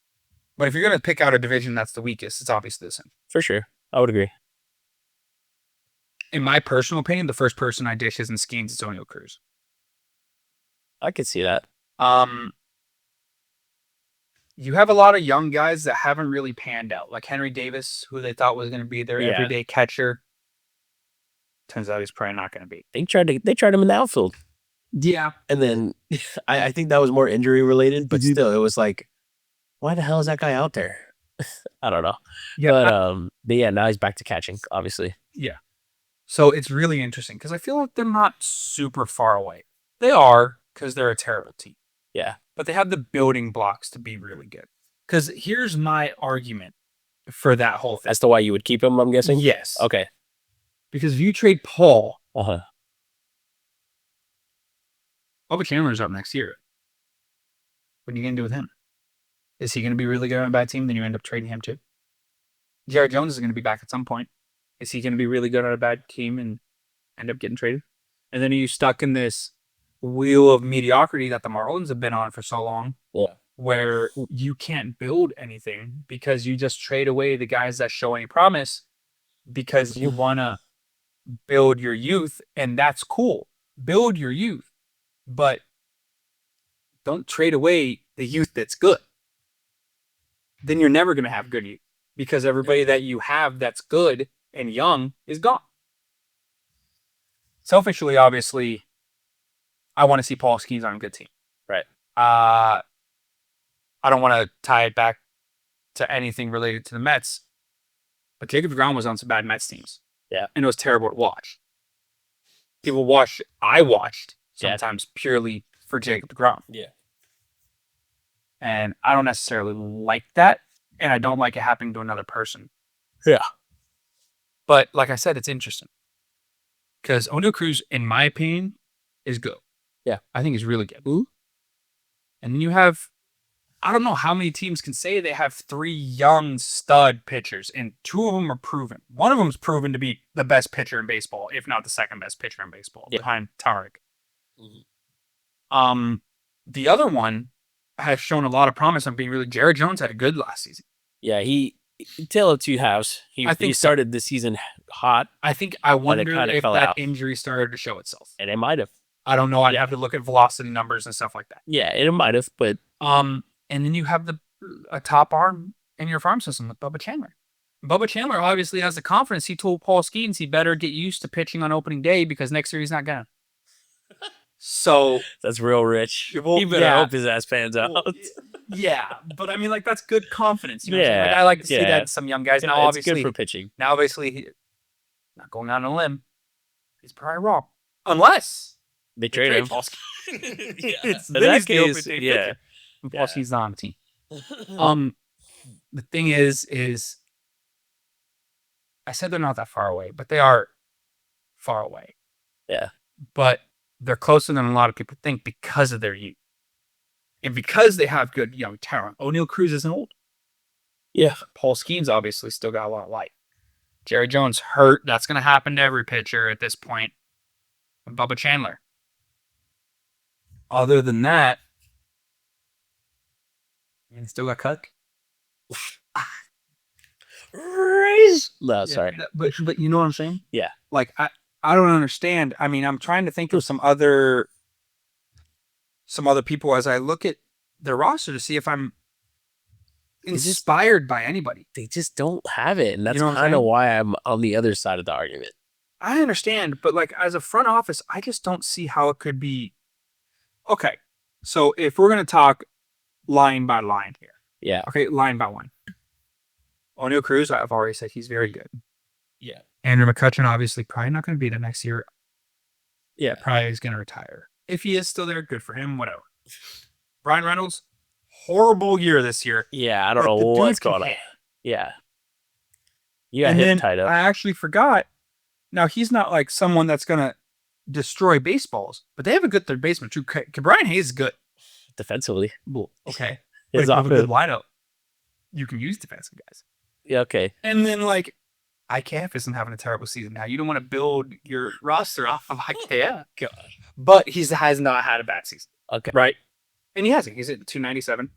But if you're going to pick out a division that's the weakest, it's obviously the Central. For sure. I would agree. In my personal opinion, the first person I dish isn't Skenes, it's Oneil Cruz. I could see that. You have a lot of young guys that haven't really panned out, like Henry Davis, who they thought was going to be their everyday catcher. Turns out he's probably not going to be. They tried him in the outfield. Yeah. And then I think that was more injury related, but still, it was like, why the hell is that guy out there? I don't know. Yeah. But yeah, now he's back to catching, obviously. Yeah. So it's really interesting because I feel like they're not super far away. They are because they're a terrible team. Yeah. But they have the building blocks to be really good. Because here's my argument for that whole thing. As to why you would keep him, I'm guessing? Yes. Okay. Because if you trade Paul, Uh-huh. Bubba Chandler's up next year. What are you going to do with him? Is he going to be really good on a bad team? Then you end up trading him too. Jared Jones is going to be back at some point. Is he going to be really good on a bad team and end up getting traded? And then are you stuck in this wheel of mediocrity that the Marlins have been on for so long, where you can't build anything because you just trade away the guys that show any promise because you want to build your youth, and that's cool. Build your youth, but don't trade away the youth that's good. Then you're never going to have good youth because everybody that you have that's good and young is gone. Selfishly, obviously, I want to see Paul Skenes on a good team. Right. I don't want to tie it back to anything related to the Mets, but Jacob deGrom was on some bad Mets teams. Yeah. And it was terrible to watch. I watched sometimes purely for Jacob deGrom. Yeah. And I don't necessarily like that, and I don't like it happening to another person. Yeah. But like I said, it's interesting. Because Oneil Cruz, in my opinion, is good. Yeah. I think he's really good. Ooh. And then you have, I don't know how many teams can say they have 3 young stud pitchers, and 2 of them are proven. One of them is proven to be the best pitcher in baseball, if not the second best pitcher in baseball, behind Tarek. Mm-hmm. The other one has shown a lot of promise on being really. Jared Jones had a good last season. Yeah, he tale of two halves. He started the season hot. I wonder if that out. injury started to show itself. And it might have. I don't know. I'd have to look at velocity numbers and stuff like that. Yeah, it might have, but and then you have a top arm in your farm system with Bubba Chandler. Bubba Chandler obviously has the confidence. He told Paul Skenes he better get used to pitching on opening day because next year he's not gonna. So that's real rich. Well, he better hope his ass pans out. Well, yeah, but I mean, like, that's good confidence. You know yeah, like, I like to see that in some young guys. Now, obviously, it's good for pitching. Now, obviously, not going out on a limb. He's probably wrong, unless they trade him. Paul It's in that case, yeah. Paul Skenes not on the team. The thing is I said they're not that far away, but they are far away. Yeah, but they're closer than a lot of people think because of their youth. And because they have good young talent. Oneil Cruz isn't old. Yeah. Paul Skenes obviously still got a lot of life. Jerry Jones hurt. That's going to happen to every pitcher at this point. And Bubba Chandler. Other than that, he still got cut. No, sorry. But you know what I'm saying? Yeah. Like, I don't understand. I mean, I'm trying to think of some other people as I look at their roster to see if I'm inspired by anybody. They just don't have it, and that's You know kind of why I'm on the other side of the argument. I understand, but like as a front office, I just don't see how it could be. Okay, so if we're gonna talk line by line here, yeah. Okay, line by line. Oneil Cruz, I've already said he's very good. Yeah. Andrew McCutchen, obviously, probably not going to be there next year. Yeah. Probably is going to retire. If he is still there, good for him, whatever. Ryan Reynolds, horrible year this year. Yeah, I don't But know the dude what's can going on. hit. Yeah. You got And him then tied up. I actually forgot. Now, he's not like someone that's going to destroy baseballs, but they have a good third baseman too. Brian Hayes is good. Defensively. Well, okay. His But if you have a good offense. wideout, you can use defensive guys. Yeah, okay. And then, like, IKF isn't having a terrible season now. You don't want to build your roster off of IKF. Gosh. But he has not had a bad season. Okay. Right? And he hasn't. He's at 297.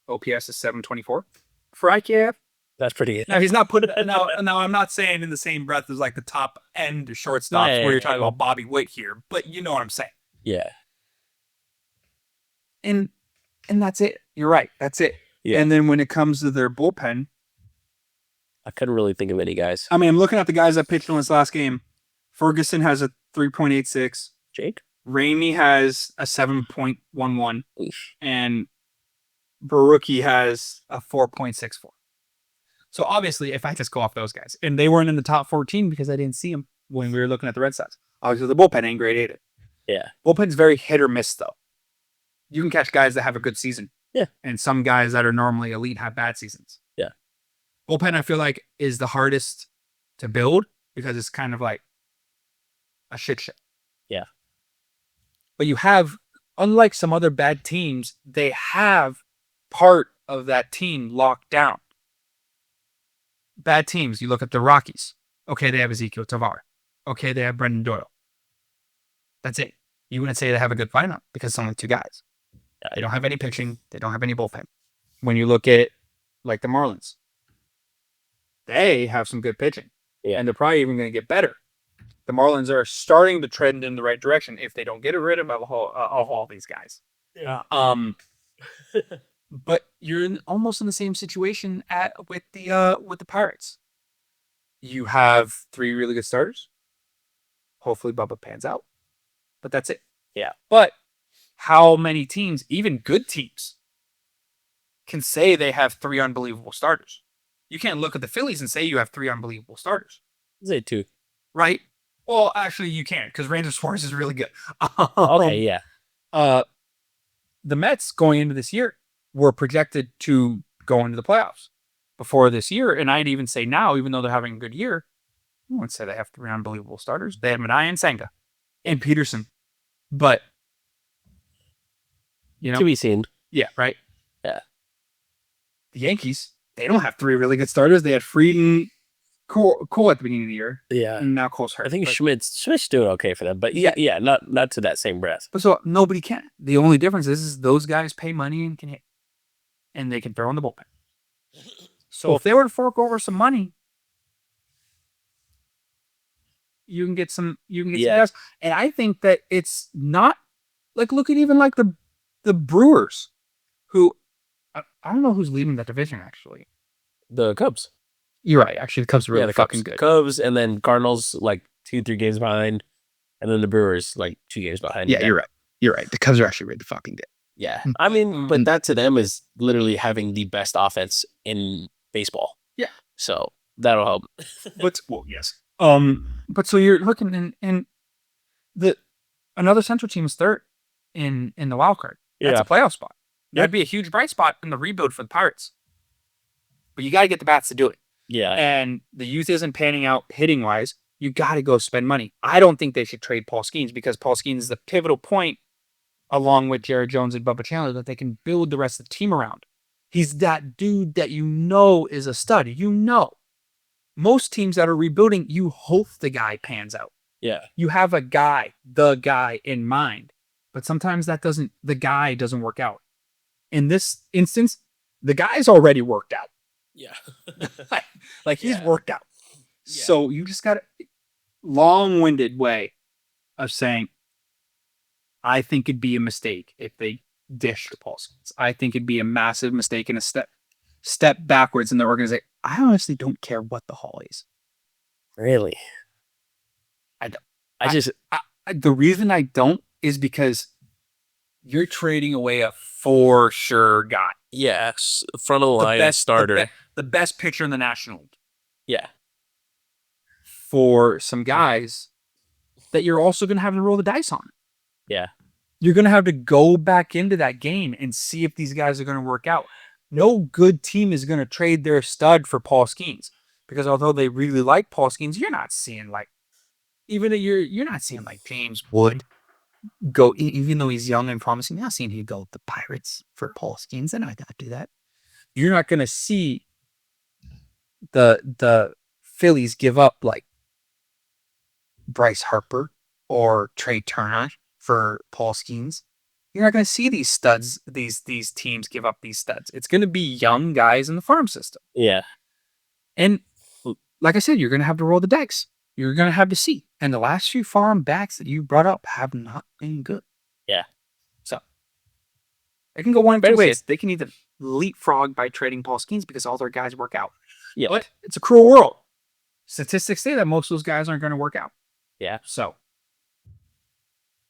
OPS is 724 for IKF. That's pretty good. Now, he's not put it. Now, I'm not saying in the same breath as like the top end shortstops Yeah, where you're yeah, talking yeah. about Bobby Witt here, but you know what I'm saying. Yeah. And that's it. You're right. That's it. Yeah. And then when it comes to their bullpen, I couldn't really think of any guys. I mean, I'm looking at the guys that pitched in this last game. Ferguson has a 3.86. Jake? Ramey has a 7.11. Oof. And Baruki has a 4.64. So obviously, if I just go off those guys, and they weren't in the top 14 because I didn't see them when we were looking at the Red Sox. Obviously, the bullpen ain't great either. Yeah. Bullpen's very hit or miss, though. You can catch guys that have a good season. Yeah. And some guys that are normally elite have bad seasons. Yeah. Bullpen, I feel like, is the hardest to build because it's kind of like a shit show. Yeah. But you have, unlike some other bad teams, they have part of that team locked down. Bad teams, you look at the Rockies. Okay, they have Ezekiel Tavar. Okay, they have Brendan Doyle. That's it. You wouldn't say they have a good lineup because it's only two guys. They don't have any pitching. They don't have any bullpen. When you look at like the Marlins, they have some good pitching. Yeah. And they're probably even going to get better. The Marlins are starting to trend in the right direction if they don't get rid of all these guys. Yeah. But you're almost in the same situation with the Pirates. You have three really good starters. Hopefully Bubba pans out. But that's it. Yeah. But how many teams, even good teams, can say they have three unbelievable starters? You can't look at the Phillies and say you have three unbelievable starters. Say two. Right? Well, actually, you can't because Ranger Suarez is really good. Okay, yeah. The Mets going into this year were projected to go into the playoffs before this year. And I'd even say now, even though they're having a good year, I wouldn't say they have three unbelievable starters. They have Minaya and Senga and Peterson. But, you know, To be seen. yeah, right? Yeah. The Yankees, they don't have three really good starters. They had Fried and Cole at the beginning of the year. Yeah. And now Cole's hurt. I think but, Schmidt's doing okay for them, but yeah, not to that same breath. but so nobody can. The only difference is those guys pay money and can hit. And they can throw in the bullpen. So if they were to fork over some money, you can get some guys. And I think that it's not like look at even like the Brewers, who I don't know who's leading that division actually. The Cubs. You're right. Actually, the Cubs are really the fucking Cubs. good. Cubs, and then Cardinals like 2-3 games behind, and then the Brewers like 2 games behind. Yeah, you're right. You're right. The Cubs are actually really fucking good. Yeah. I mean, but that to them is literally having the best offense in baseball. Yeah. So that'll help. But well, yes. But so you're looking and another Central team is third in the wild card. That's a playoff spot. That'd be a huge bright spot in the rebuild for the Pirates. But you got to get the bats to do it. Yeah. And the youth isn't panning out hitting wise. You got to go spend money. I don't think they should trade Paul Skenes because Paul Skenes is the pivotal point, along with Jared Jones and Bubba Chandler, that they can build the rest of the team around. He's that dude that you know is a stud. You know. Most teams that are rebuilding, you hope the guy pans out. Yeah. You have the guy in mind. But sometimes the guy doesn't work out. In this instance, the guy's already worked out. Yeah. Like he's Yeah. worked out. Yeah. So you just got a long-winded way of saying, I think it'd be a mistake if they dished Paul Skenes. I think it'd be a massive mistake and a step backwards in the organization. I honestly don't care what the haul is. Really? I don't. I The reason I don't is because you're trading away a for sure guy. front of the line starter. The best pitcher in the National League. Yeah. For some guys that you're also going to have to roll the dice on. Yeah. you're going to have to go back into that game and see if these guys are going to work out. No good team is going to trade their stud for Paul Skenes, because although they really like Paul Skenes, you're not seeing like, you're not seeing like James Wood go, even though he's young and promising. You're not seeing him go with the Pirates for Paul Skenes. They're not going to do that. You're not going to see the Phillies give up like Bryce Harper or Trey Turner for Paul Skenes. You're not going to see these studs, these teams give up these studs. It's going to be young guys in the farm system. Yeah. And like I said, you're going to have to roll the dice. You're going to have to see. And the last few farm backs that you brought up have not been good. Yeah. So it can go one of two But ways. They can either leapfrog by trading Paul Skenes because all their guys work out. Yeah. But it's a cruel world. Statistics say that most of those guys aren't going to work out. Yeah. So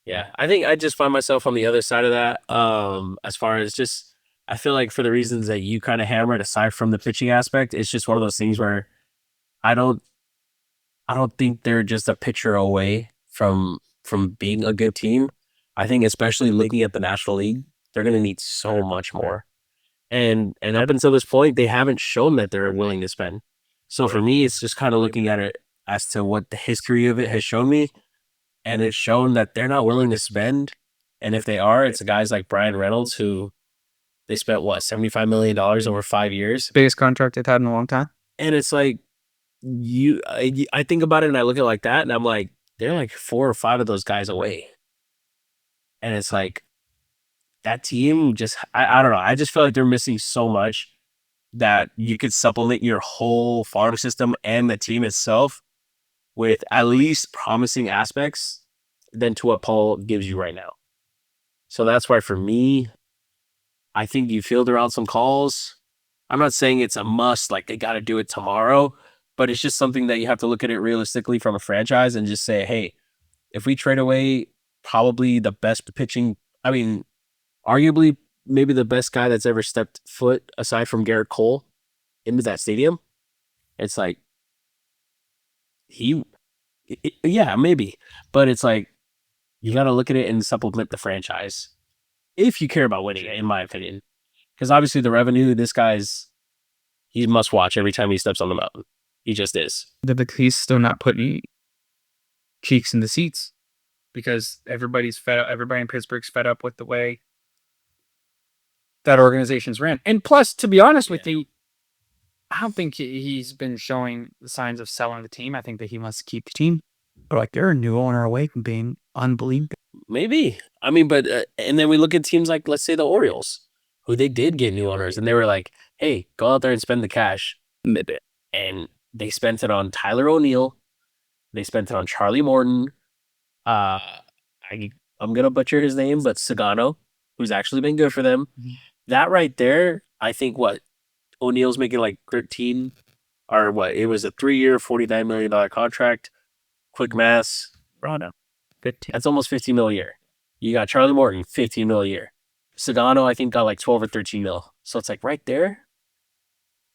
Yeah, I think I just find myself on the other side of that. As far as just, I feel like for the reasons that you kind of hammered, aside from the pitching aspect, it's just one of those things where I don't think they're just a pitcher away from being a good team. I think especially looking at the National League, they're going to need so much more. And up until this point, they haven't shown that they're willing to spend. So for me, it's just kind of looking at it as to what the history of it has shown me. And it's shown that they're not willing to spend. And if they are, it's guys like Brian Reynolds, who they spent, what, $75 million over 5 years. biggest contract they've had in a long time. And it's like, I think about it and I look at it like that and I'm like, they're like 4 or 5 of those guys away. And it's like, that team just, I don't know. I just feel like they're missing so much that you could supplement your whole farm system and the team itself with at least promising aspects than to what Paul gives you right now. So that's why for me, I think you filter out some calls. I'm not saying it's a must, like they got to do it tomorrow, but it's just something that you have to look at it realistically from a franchise and just say, hey, if we trade away probably the best pitching, I mean, arguably maybe the best guy that's ever stepped foot aside from Garrett Cole into that stadium, it's like, yeah, maybe. But it's like, you got to look at it and supplement the franchise if you care about winning, in my opinion. Because obviously the revenue, this guy's, he must watch every time he steps on the mountain. He just is. He's still not putting cheeks in the seats because everybody's fed up. Everybody in Pittsburgh's fed up with the way that organization's ran. And plus, to be honest with you, I don't think he's been showing the signs of selling the team. I think that he wants to keep the team. But like, they're a new owner away from being unbelievable. Maybe. I mean, but, and then we look at teams like, let's say the Orioles, who they did get new owners, and they were like, hey, go out there and spend the cash. And they spent it on Tyler O'Neill. They spent it on Charlie Morton. I'm going to butcher his name, but Sagano, who's actually been good for them. Mm-hmm. That right there, I think O'Neill's making like 13, or what? It was a 3-year, $49 million contract. Quick maths. Bravo. 15. That's almost $15 million a year. You got Charlie Morton, $15 million a year. Sagano, I think, got like 12 or 13 mil. So it's like right there,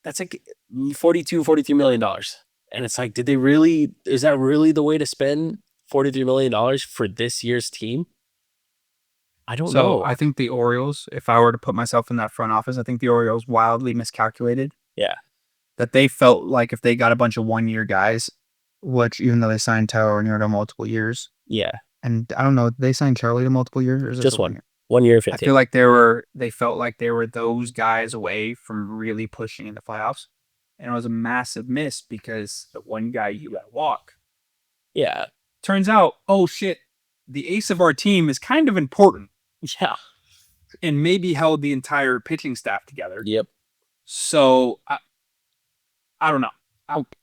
that's like $43 million. And it's like, is that really the way to spend $43 million for this year's team? I don't know. I think the Orioles, if I were to put myself in that front office, I think the Orioles wildly miscalculated. Yeah. That they felt like if they got a bunch of 1-year guys, which even though they signed Tyler O'Neill to multiple years. Yeah. And I don't know, they signed Charlie to multiple years? Or is it Just 1 one. year? 1 year, 15. I feel like they felt like they were those guys away from really pushing in the playoffs. And it was a massive miss because the one guy you let walk. Yeah. Turns out, oh shit, the ace of our team is kind of important. Yeah. And maybe held the entire pitching staff together. Yep. So I don't know.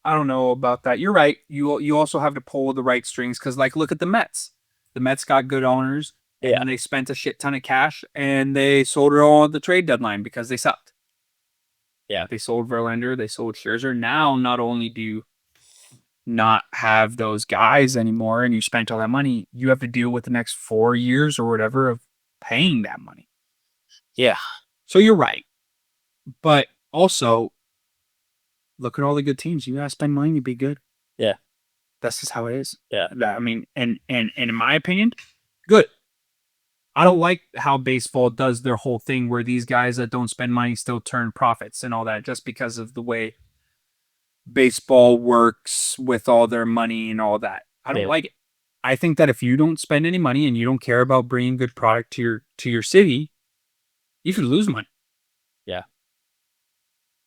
I don't know about that. You're right. You also have to pull the right strings because, like, look at the Mets. The Mets got good owners, and they spent a shit ton of cash, and they sold it all at the trade deadline because they sucked. Yeah. They sold Verlander. They sold Scherzer. Now, not only do you not have those guys anymore, and you spent all that money, you have to deal with the next 4 years or whatever of paying that money. Yeah. So you're right. But also, look at all the good teams. You gotta spend money to be good. Yeah. That's just how it is. Yeah. I mean, and in my opinion, good. I don't like how baseball does their whole thing where these guys that don't spend money still turn profits and all that just because of the way baseball works with all their money and all that. I don't like it. I think that if you don't spend any money and you don't care about bringing good product to your city, you should lose money. Yeah.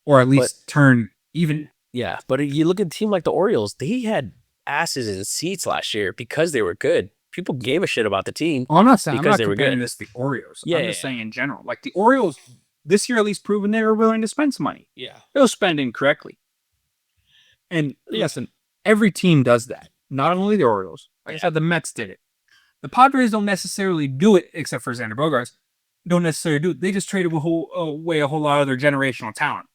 Or at least turn even. Yeah, but you look at a team like the Orioles, they had asses in seats last year because they were good. People gave a shit about the team. Well, I'm not saying because I'm they not were comparing good. this to the Orioles. Yeah, I'm just saying in general. Like the Orioles this year at least proven they were willing to spend some money. Yeah. They'll spend incorrectly. And listen, every team does that. Not only the Orioles. Like I said, the Mets did it. The Padres don't necessarily do it, except for Xander Bogaerts. Don't necessarily do it. They just traded away a whole lot of their generational talent.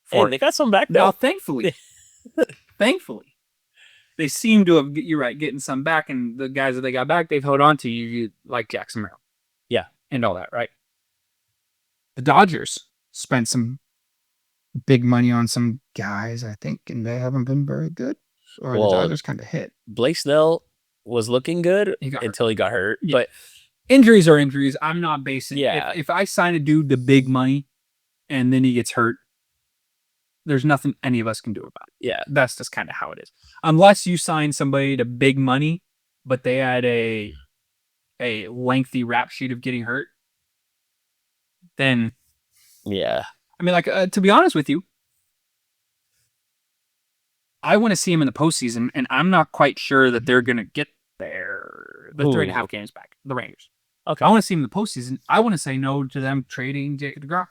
Hey, they got some back though. Now, thankfully, they seem to have, you're right, getting some back, and the guys that they got back, they've held on to you like Jackson Merrill. Yeah. And all that, right? The Dodgers spent some big money on some guys, I think, and they haven't been very good. Or the Dodgers kind of hit. Blake Snell was looking good until he got hurt. Yeah. But injuries are injuries. I'm not basing it. Yeah. If I sign a dude to big money and then he gets hurt, there's nothing any of us can do about it. Yeah. That's just kind of how it is. Unless you sign somebody to big money, but they had a lengthy rap sheet of getting hurt, then yeah. I mean, like, to be honest with you, I want to see him in the postseason, and I'm not quite sure that they're going to get there. The 3.5 games back, the Rangers. Okay. I want to see him in the postseason. I want to say no to them trading Jacob DeGrom.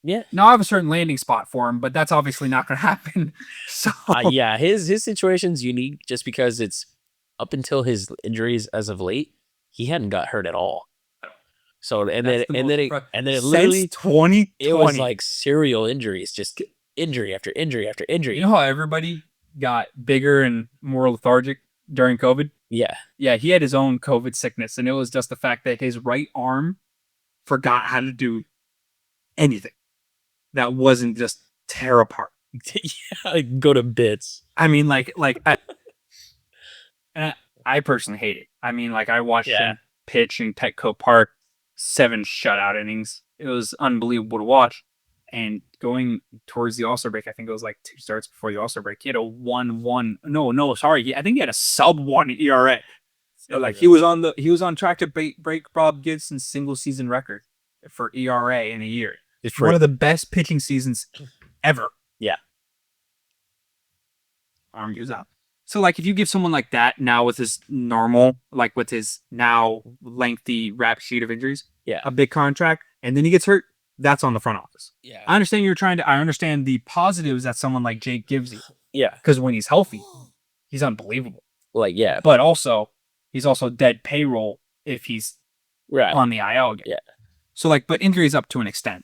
Yeah. Now I have a certain landing spot for him, but that's obviously not going to happen. So yeah, his situation's unique just because it's up until his injuries as of late, he hadn't got hurt at all. So and then it literally 2020 it was like serial injuries, just injury after injury after injury. You know how everybody got bigger and more lethargic during COVID? Yeah. Yeah, he had his own COVID sickness, and it was just the fact that his right arm forgot how to do anything that wasn't just tear apart. Yeah, go to bits. I mean, I personally hate it. I mean, like, I watched him pitch in Petco Park, 7 shutout innings. It was unbelievable to watch. And going towards the All-Star break, I think it was like 2 starts before the All-Star break, he had a 1-1. No, sorry. I think he had a sub-1 ERA. So, like, he was on track to break Bob Gibson's single season record for ERA in a year. It's one of the best pitching seasons ever. Yeah. Arm goes out. So, like, if you give someone like that now with his normal, like with his now lengthy rap sheet of injuries, a big contract, and then he gets hurt, that's on the front office. Yeah. I understand I understand the positives that someone like Jake gives you. Yeah. Because when he's healthy, he's unbelievable. Like, yeah. But also, he's also dead payroll if he's on the IL again. Yeah. So, like, but injuries up to an extent.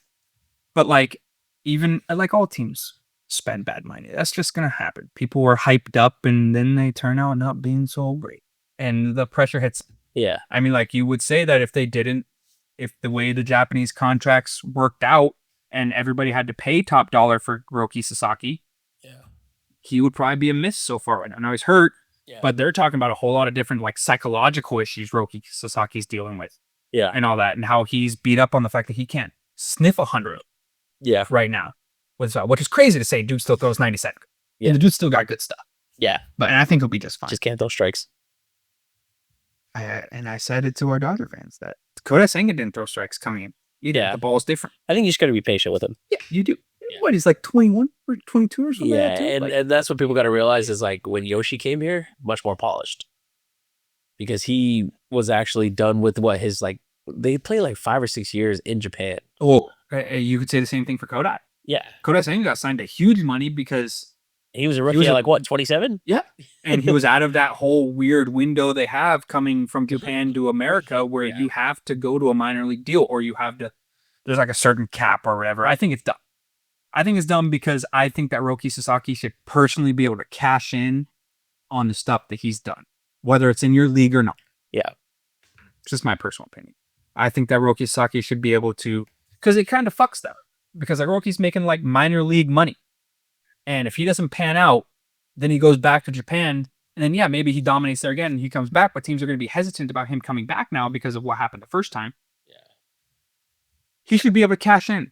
But, like, even, like, all teams spend bad money. That's just going to happen. People were hyped up, and then they turn out not being so great. And the pressure hits. Yeah. I mean, like, you would say that if the way the Japanese contracts worked out and everybody had to pay top dollar for Roki Sasaki, he would probably be a miss so far right now. Now he's hurt, but they're talking about a whole lot of different, like, psychological issues Roki Sasaki's dealing with. Yeah. And all that, and how he's beat up on the fact that he can't sniff 100 right now. Which is crazy to say. Dude still throws 97. Yeah. And the dude still got good stuff. Yeah. And I think he'll be just fine. Just can't throw strikes. I said it to our Dodger fans that Kota Senga didn't throw strikes coming in. The ball's different. I think you just got to be patient with him. Yeah, you do. Yeah. What, he's like 21 or 22 or something? Yeah, and that's what people got to realize is, like, when Yoshi came here, much more polished. Because he was actually done with they play like 5 or 6 years in Japan. Oh, you could say the same thing for Kodai. Yeah. Kodai Senga got signed to huge money because he was a rookie at 27? Yeah. And he was out of that whole weird window they have coming from Japan to America where you have to go to a minor league deal or you have to, there's like a certain cap or whatever. I think it's dumb. I think it's dumb because I think that Roki Sasaki should personally be able to cash in on the stuff that he's done, whether it's in your league or not. Yeah. It's just my personal opinion. I think that Roki Sasaki should be able to, because it kind of fucks them. Because like Roki's making like minor league money. And if he doesn't pan out, then he goes back to Japan And then, yeah, maybe he dominates there again and he comes back, but teams are going to be hesitant about him coming back now because of what happened the first time. Yeah. He should be able to cash in.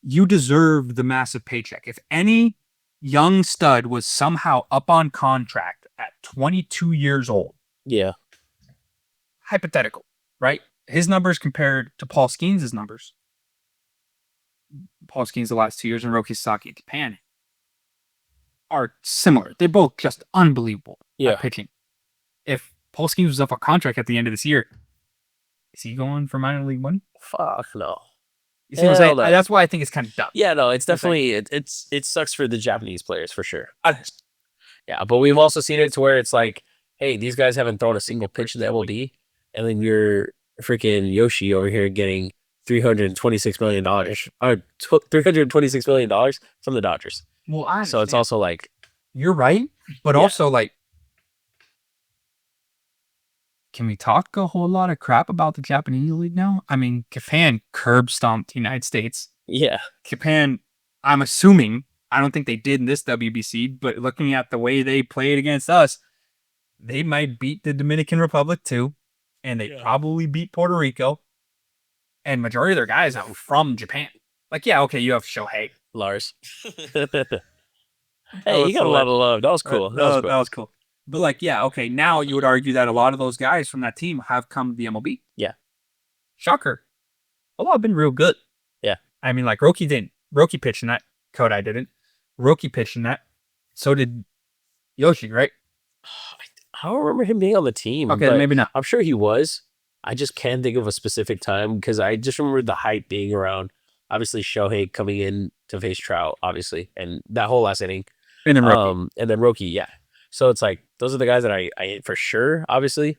You deserve the massive paycheck. If any young stud was somehow up on contract at 22 years old, Yeah. hypothetical, right? His numbers compared to Paul Skenes' numbers. Paul Skenes the last 2 years and Roki Sasaki in Japan are similar. They're both just unbelievable at pitching. If Paul Skenes was up on contract at the end of this year, is he going for minor league money? Fuck no. You see what I'm saying? That's why I think it's kind of dumb. Yeah, no, it's definitely it sucks for the Japanese players for sure. Yeah, but we've also seen it to where it's like, hey, these guys haven't thrown a single pitch in the MLB, and then you're freaking Yoshi over here getting $326 million or $326 million from the Dodgers. Well, I so it's also like, you're right, but also like, can we talk a whole lot of crap about the Japanese league now? I mean, Japan curb stomped the United States. Yeah. Japan, I'm assuming, I don't think they did in this WBC, but looking at the way they played against us, they might beat the Dominican Republic too, and they probably beat Puerto Rico. And majority of their guys are from Japan. Like, yeah, okay, you have Shohei. Lars. Hey, you got a lot of love. That was cool. That was cool. But like, yeah, okay, now you would argue that a lot of those guys from that team have come to the MLB. Yeah. Shocker. A lot have been real good. Yeah. I mean, like, Roki didn't. Roki pitched in that. Kodai didn't. Roki pitched in that. So did Yoshi, right? I don't remember him being on the team. Okay, maybe not. I'm sure he was. I just can't think of a specific time because I just remember the hype being around. Obviously, Shohei coming in to face Trout, obviously, and that whole last inning. And then Roki. And then Roki, yeah. So it's like, those are the guys that I for sure, obviously,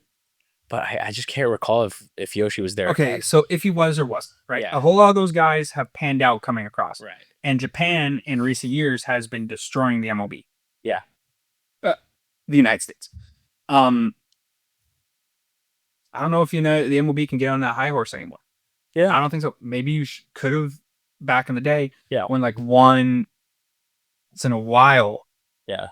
but I just can't recall if Yoshi was there. Okay, so if he was or wasn't, right? Yeah. A whole lot of those guys have panned out coming across. Right. And Japan in recent years has been destroying the MLB. Yeah. The United States. I don't know if the MLB can get on that high horse anymore. Yeah. I don't think so. Maybe you could have back in the day. Yeah. When like once in a while. Yeah.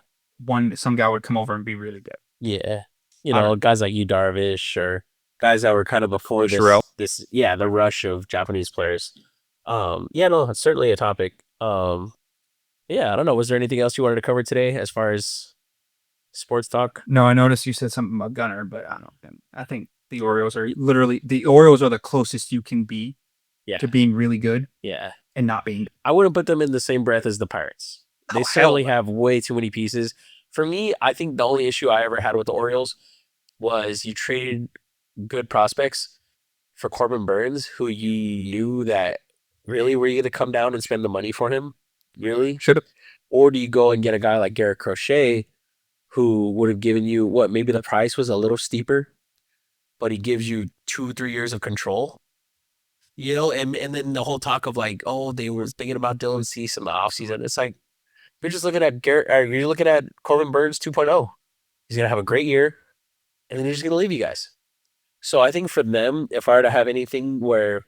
Some guy would come over and be really good. Yeah. You know, guys like Yu Darvish or guys that were kind of before this the rush of Japanese players. Yeah, no, it's certainly a topic. Yeah, I don't know. Was there anything else you wanted to cover today as far as sports talk? No, I noticed you said something about Gunnar, but I don't. I think the Orioles are the closest you can be to being really good. Yeah. And not being. I wouldn't put them in the same breath as the Pirates. They certainly have way too many pieces. For me, I think the only issue I ever had with the Orioles was you traded good prospects for Corbin Burns, who you knew that really were you going to come down and spend the money for him? Really? Should have. Or do you go and get a guy like Garrett Crochet, who would have given you maybe the price was a little steeper, but he gives you 2-3 years of control. You know, and then the whole talk of like, oh, they were thinking about Dylan Cease in the offseason. It's like, you're just looking at you're looking at Corbin Burns 2.0. He's going to have a great year, and then he's just going to leave you guys. So I think for them, if I were to have anything where,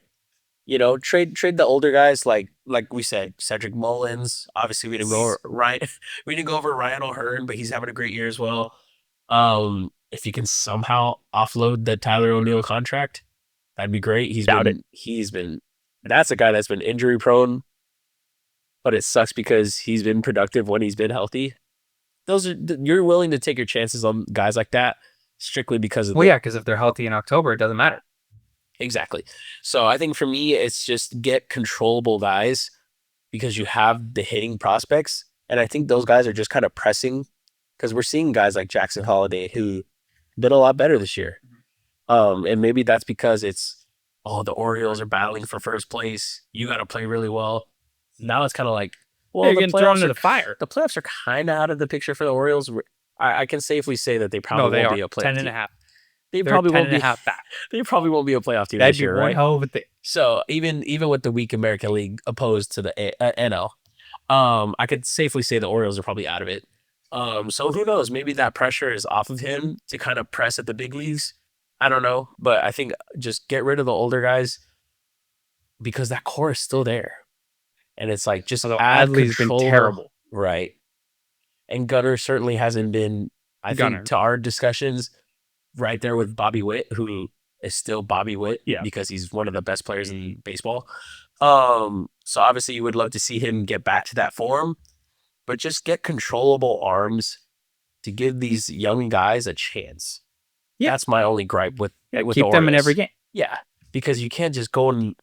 you know, trade the older guys, like we said, Cedric Mullins. Obviously, we didn't go over Ryan. We didn't go over Ryan O'Hearn, but he's having a great year as well. If you can somehow offload the Tyler O'Neill contract, that'd be great. That's a guy that's been injury prone, but it sucks because he's been productive when he's been healthy. You're willing to take your chances on guys like that strictly because of because if they're healthy in October, it doesn't matter. Exactly. So I think for me, it's just get controllable guys because you have the hitting prospects, and I think those guys are just kind of pressing because we're seeing guys like Jackson Holiday who did a lot better this year. And maybe that's because it's, the Orioles are battling for first place. You got to play really well. Now it's kind of like, you're getting thrown into the fire. The playoffs are kind of out of the picture for the Orioles. I can safely say that they probably won't be a playoff 10.5. They probably won't be half back. They probably won't be a playoff team this year, right? That'd be one hell of a thing. So even with the weak American League opposed to the NL, I could safely say the Orioles are probably out of it. So who knows? Maybe that pressure is off of him to kind of press at the big leagues. I don't know, but I think just get rid of the older guys because that core is still there, and it's like just add Adley's control. Been terrible, right? And Gunnar certainly hasn't been I Gunner. think to our discussions, right there with Bobby Witt, who is still Bobby Witt because he's one of the best players in baseball. So obviously you would love to see him get back to that form, but just get controllable arms to give these young guys a chance. Yeah. That's my only gripe with keep the them in Orioles. every game. Yeah, because you can't just go into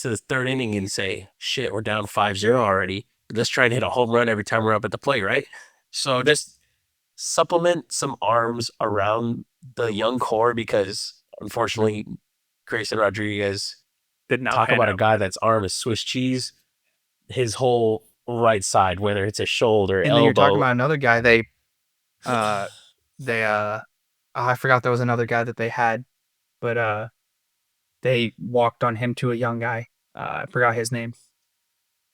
the third inning and say, shit, we're down 5-0 already. Let's try and hit a home run every time we're up at the plate, right? So just supplement some arms around the young core because, unfortunately, Grayson Rodriguez, Did not talk pan about a out. guy that's arm is Swiss cheese. His whole right side, whether it's a shoulder, And elbow. then you're talking about another guy. I forgot there was another guy that they had, but they walked on him to a young guy. I forgot his name.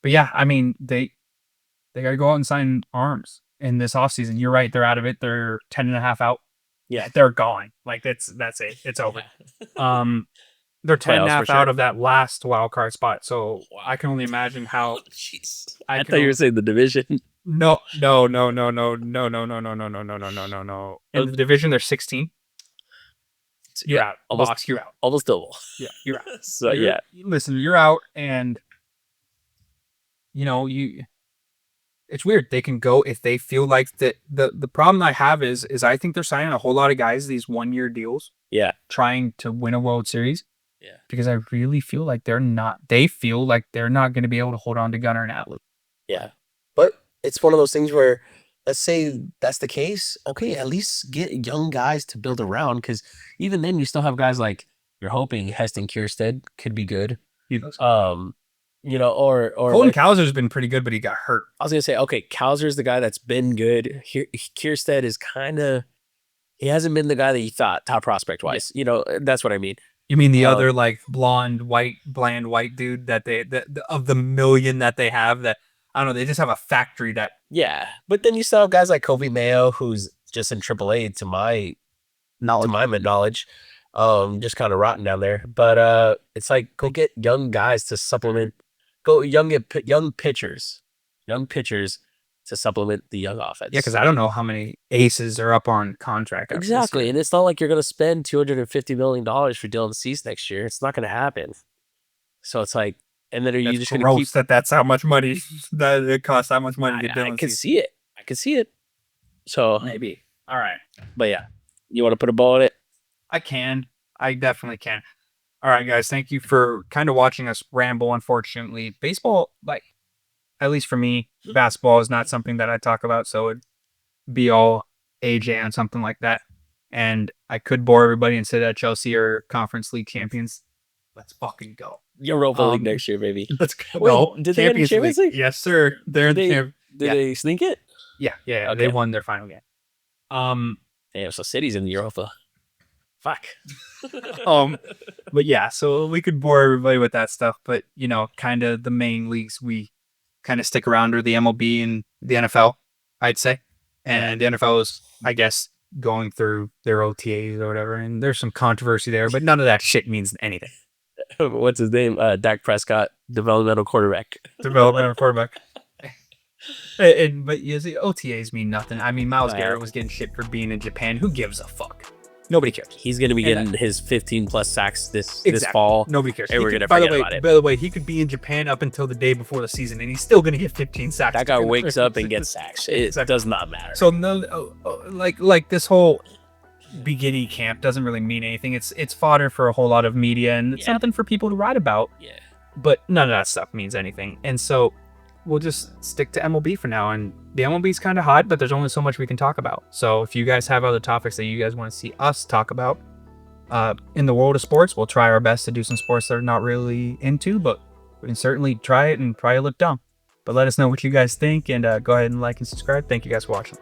But yeah, I mean they got to go out and sign arms in this offseason. You're right. They're out of it. They're 10.5 out. Yeah. They're gone. Like that's it. It's over. They're 10.5 sure. out of that last wild card spot. So I can only imagine how. Jeez. I I can thought you only- were saying the division. No. In the division, they're 16. You're out. almost- Box, you're out. Almost double. Yeah, you're out. So You're- Listen, you're out, and it's weird. They can go if they feel like that. The problem I have is I think they're signing a whole lot of guys these 1-year deals, Yeah. trying to win a World Series. Yeah. Because I really feel like they're not. They feel like they're not going to be able to hold on to Gunnar and Atwood. Yeah. But it's one of those things where, let's say that's the case. Okay, at least get young guys to build around because even then you still have guys like you're hoping Heston Kierstead could be good. Or Colton like, Cowser's been pretty good, but he got hurt. I was gonna say, okay, Kowser's the guy that's been good. Kierstead is he hasn't been the guy that you thought top prospect wise. That's what I mean. You mean the other like bland white dude that of the million that they have that I don't know, they just have a factory that Yeah, but then you still have guys like Kobe Mayo, who's just in AAA to my knowledge, just kind of rotten down there. But it's like go get young guys to supplement, young pitchers to supplement the young offense. yeah, because I don't know how many aces are up on contract. after this exactly, year. and it's not like you're going to spend $250 million for Dylan Cease next year. It's not going to happen. So it's like, and then are you That's just going to keep? gross that's how much money that it costs. How much money to get I Dylan can Cease. see it. I can see it. So, Maybe. All right. but yeah, you want to put a ball in it? I can. I definitely can. All right, guys. Thank you for kind of watching us ramble. Unfortunately, baseball, like at least for me, basketball is not something that I talk about. So it'd be all AJ on something like that. And I could bore everybody and say that Chelsea are Conference League champions. Let's fucking go. Europa League next year, baby. Let's go. Wait, No, did they win the Champions League? Yes, sir. They're in the Did champ. Yeah. they sneak it? Yeah. Okay. They won their final game. Damn, so City's in Europa. Fuck. But yeah, so we could bore everybody with that stuff, but kind of the main leagues we kind of stick around are the MLB and the NFL, I'd say. And the NFL is, I guess, going through their OTAs or whatever, and there's some controversy there, but none of that shit means anything. What's his name? Dak Prescott, developmental quarterback. Developmental quarterback. But you see, OTAs mean nothing. I mean, Myles Oh, Garrett yeah. was getting shit for being in Japan. Who gives a fuck? Nobody cares. He's going to be And getting his 15 plus sacks this Exactly. fall. Nobody cares. Hey, we're gonna by the forget way, about it. By the way, he could be in Japan up until the day before the season, and he's still gonna get 15 sacks. That guy wakes up and gets sacks. It Exactly. does not matter. So no, like this whole beginning camp doesn't really mean anything. It's fodder for a whole lot of media, and it's Yeah. something for people to write about. Yeah. But none of that stuff means anything, and so we'll just stick to MLB for now. And the MLB's kind of hot, but there's only so much we can talk about. So if you guys have other topics that you guys want to see us talk about in the world of sports, we'll try our best to do some sports that are not really into, but we can certainly try it and probably look dumb. But let us know what you guys think, and go ahead and like and subscribe. Thank you guys for watching.